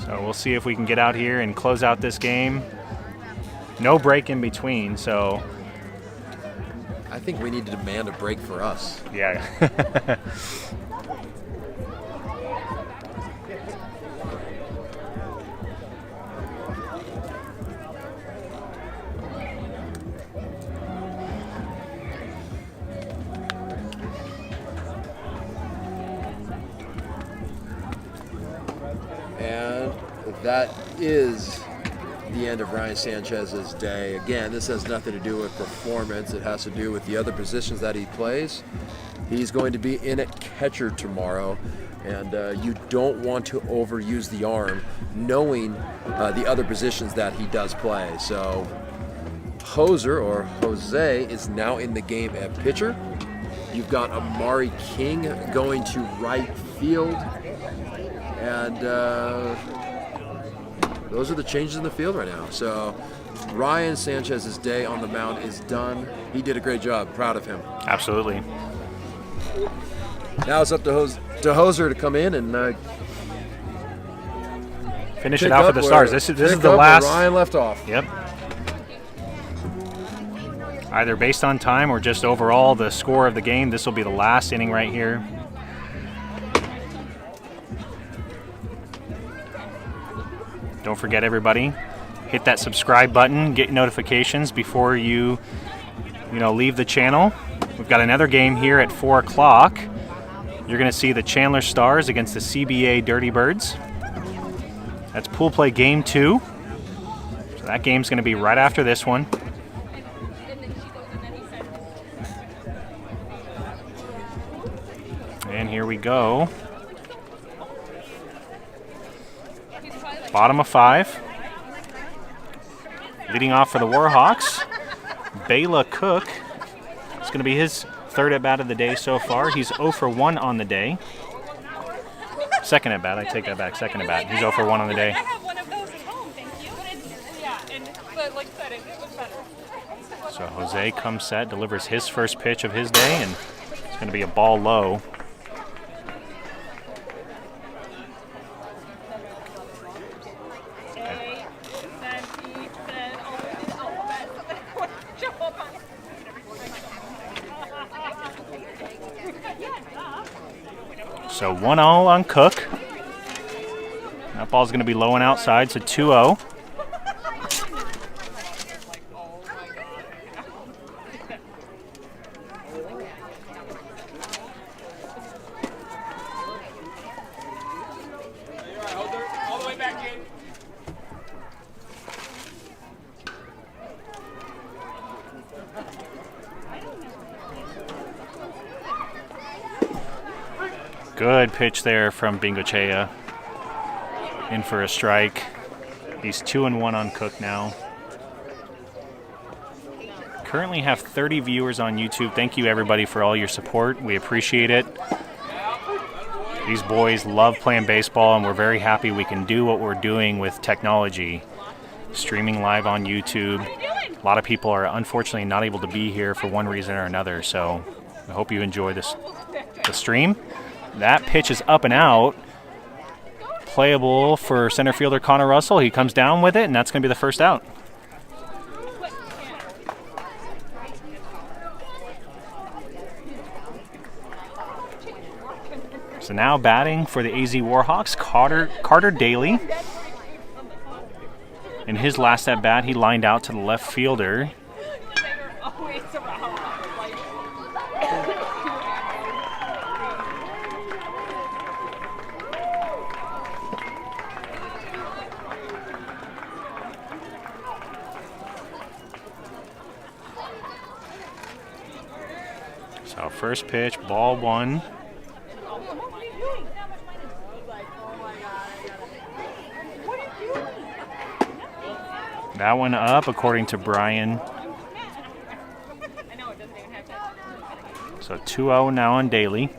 So we'll see if we can get out here and close out this game. No break in between, so. I think we need to demand a break for us. Yeah. And that is the end of Ryan Sanchez's day. Again, this has nothing to do with performance. It has to do with the other positions that he plays. He's going to be in at catcher tomorrow, and you don't want to overuse the arm, knowing the other positions that he does play. So Jose is now in the game at pitcher. You've got Amari King going to right field. And those are the changes in the field right now. So Ryan Sanchez's day on the mound is done. He did a great job. Proud of him. Absolutely. Now it's up to Hoser to come in and Finish it out for the Stars. This is the last. Where Ryan left off. Yep. Either based on time or just overall the score of the game, this will be the last inning right here. Don't forget, everybody, hit that subscribe button, get notifications before you leave the channel. We've got another game here at 4 o'clock. You're going to see the Chandler Stars against the CBA Dirty Birds. That's pool play game 2. So that game's going to be right after this one. And here we go. Bottom of 5. Leading off for the Warhawks, Bela Cook. It's going to be his third at bat of the day so far. He's 0 for 1 on the day. Second at bat, I take that back. Second at bat. He's 0 for 1 on the day. I have one of those at home, thank you. But like I said, it was better. So Jose comes set, delivers his first pitch of his day, and it's going to be a ball low. So 1-0 on Cook. That ball's going to be low and outside, so 2-0. Good pitch there from Bingochea. In for a strike. He's 2-1 on Cook now. Currently have 30 viewers on YouTube. Thank you everybody for all your support. We appreciate it. These boys love playing baseball, and we're very happy we can do what we're doing with technology. Streaming live on YouTube. A lot of people are unfortunately not able to be here for one reason or another, so I hope you enjoy the stream. That pitch is up and out. Playable for center fielder Connor Russell. He comes down with it, and that's going to be the first out. So now batting for the AZ Warhawks, Carter Daly. In his last at bat, he lined out to the left fielder. So first pitch, ball 1. That one up, according to Brian. So 2-0 now on Daly.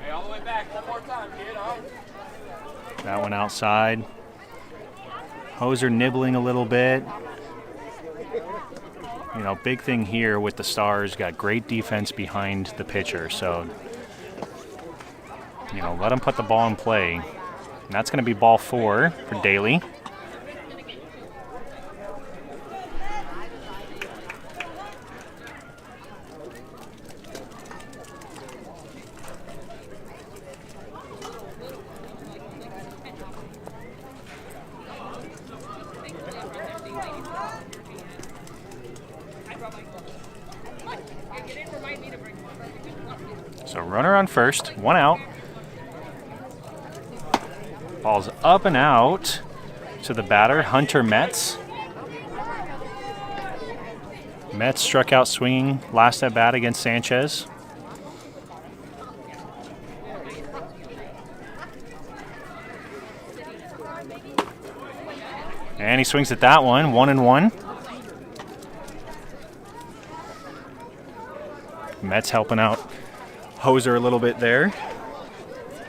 Hey, all the way back, one more time, kid. That one outside. Hoser nibbling a little bit. You know, big thing here with the Stars, got great defense behind the pitcher. So, you know, let him put the ball in play. And that's going to be ball 4 for Daly. So runner on first, 1 out. Ball's up and out to the batter, Hunter Metz. Metz struck out swinging last at bat against Sanchez. And he swings at that one, 1-1. Metz helping out Hoser a little bit there.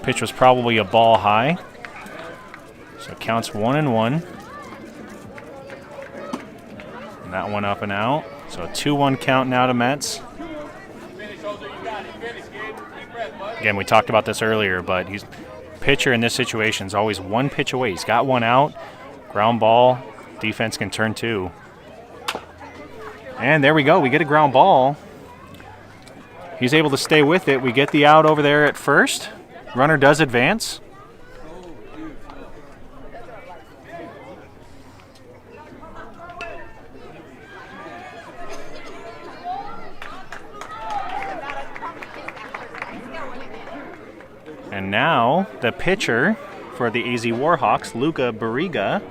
Pitch was probably a ball high. So it counts 1-1. And that one up and out. So a 2-1 count now to Metz. Again, we talked about this earlier, but he's pitcher in this situation is always one pitch away. He's got one out. Ground ball. Defense can turn 2. And there we go. We get a ground ball. He's able to stay with it. We get the out over there at first. Runner does advance. And now the pitcher for the AZ Warhawks, Luca Barriga.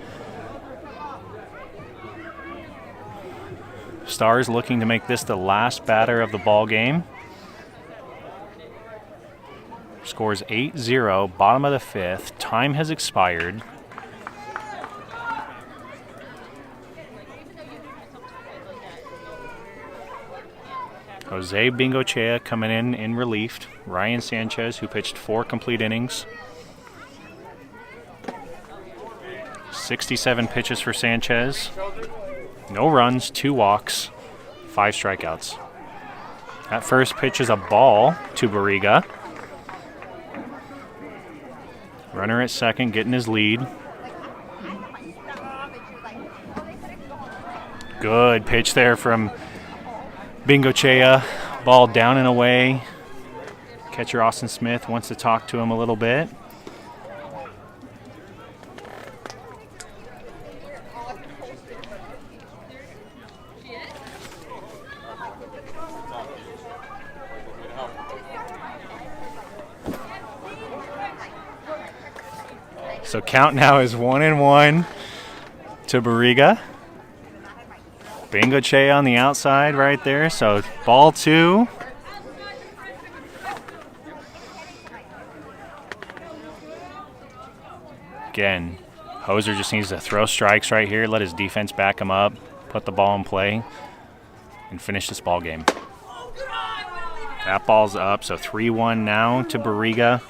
Stars looking to make this the last batter of the ball game. Scores 8-0, bottom of the 5th. Time has expired. Jose Bingochea coming in relief. Ryan Sanchez, who pitched 4 complete innings. 67 pitches for Sanchez. No runs, 2 walks, 5 strikeouts. That first pitch is a ball to Barriga. Runner at second, getting his lead. Good pitch there from Bingochea. Ball down and away. Catcher Austin Smith wants to talk to him a little bit. So count now is 1-1 to Barriga. Bingochea on the outside right there. So ball 2. Again, Hoser just needs to throw strikes right here, let his defense back him up, put the ball in play, and finish this ball game. That ball's up, so 3-1 now to Barriga.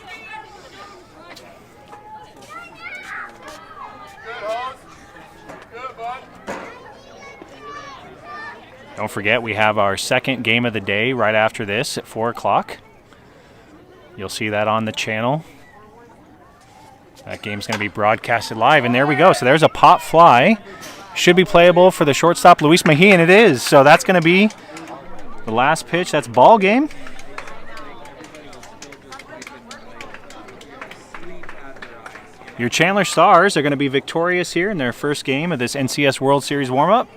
Don't forget, we have our second game of the day right after this at 4 o'clock. You'll see that on the channel. That game's going to be broadcasted live, and there we go. So there's a pop fly. Should be playable for the shortstop, Luis Mejia, and it is. So that's going to be the last pitch. That's ball game. Your Chandler Stars are going to be victorious here in their first game of this NCS World Series warm-up.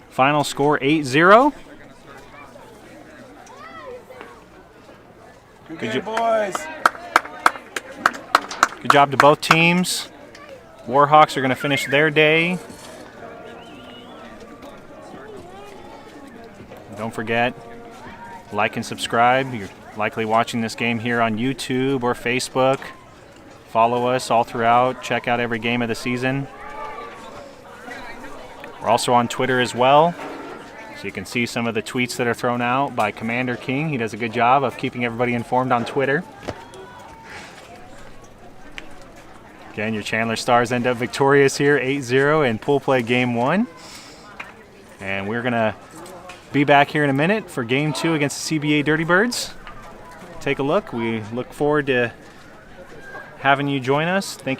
Final score 8-0. Good boys. Good job to both teams. Warhawks are going to finish their day. Don't forget, like and subscribe. You're likely watching this game here on YouTube or Facebook. Follow us all throughout. Check out every game of the season. We're also on Twitter as well, so you can see some of the tweets that are thrown out by Commander King. He does a good job of keeping everybody informed on Twitter. Again, your Chandler Stars end up victorious here, 8-0 in pool play game 1. And we're going to be back here in a minute for game 2 against the CBA Dirty Birds. Take a look. We look forward to having you join us. Thank you.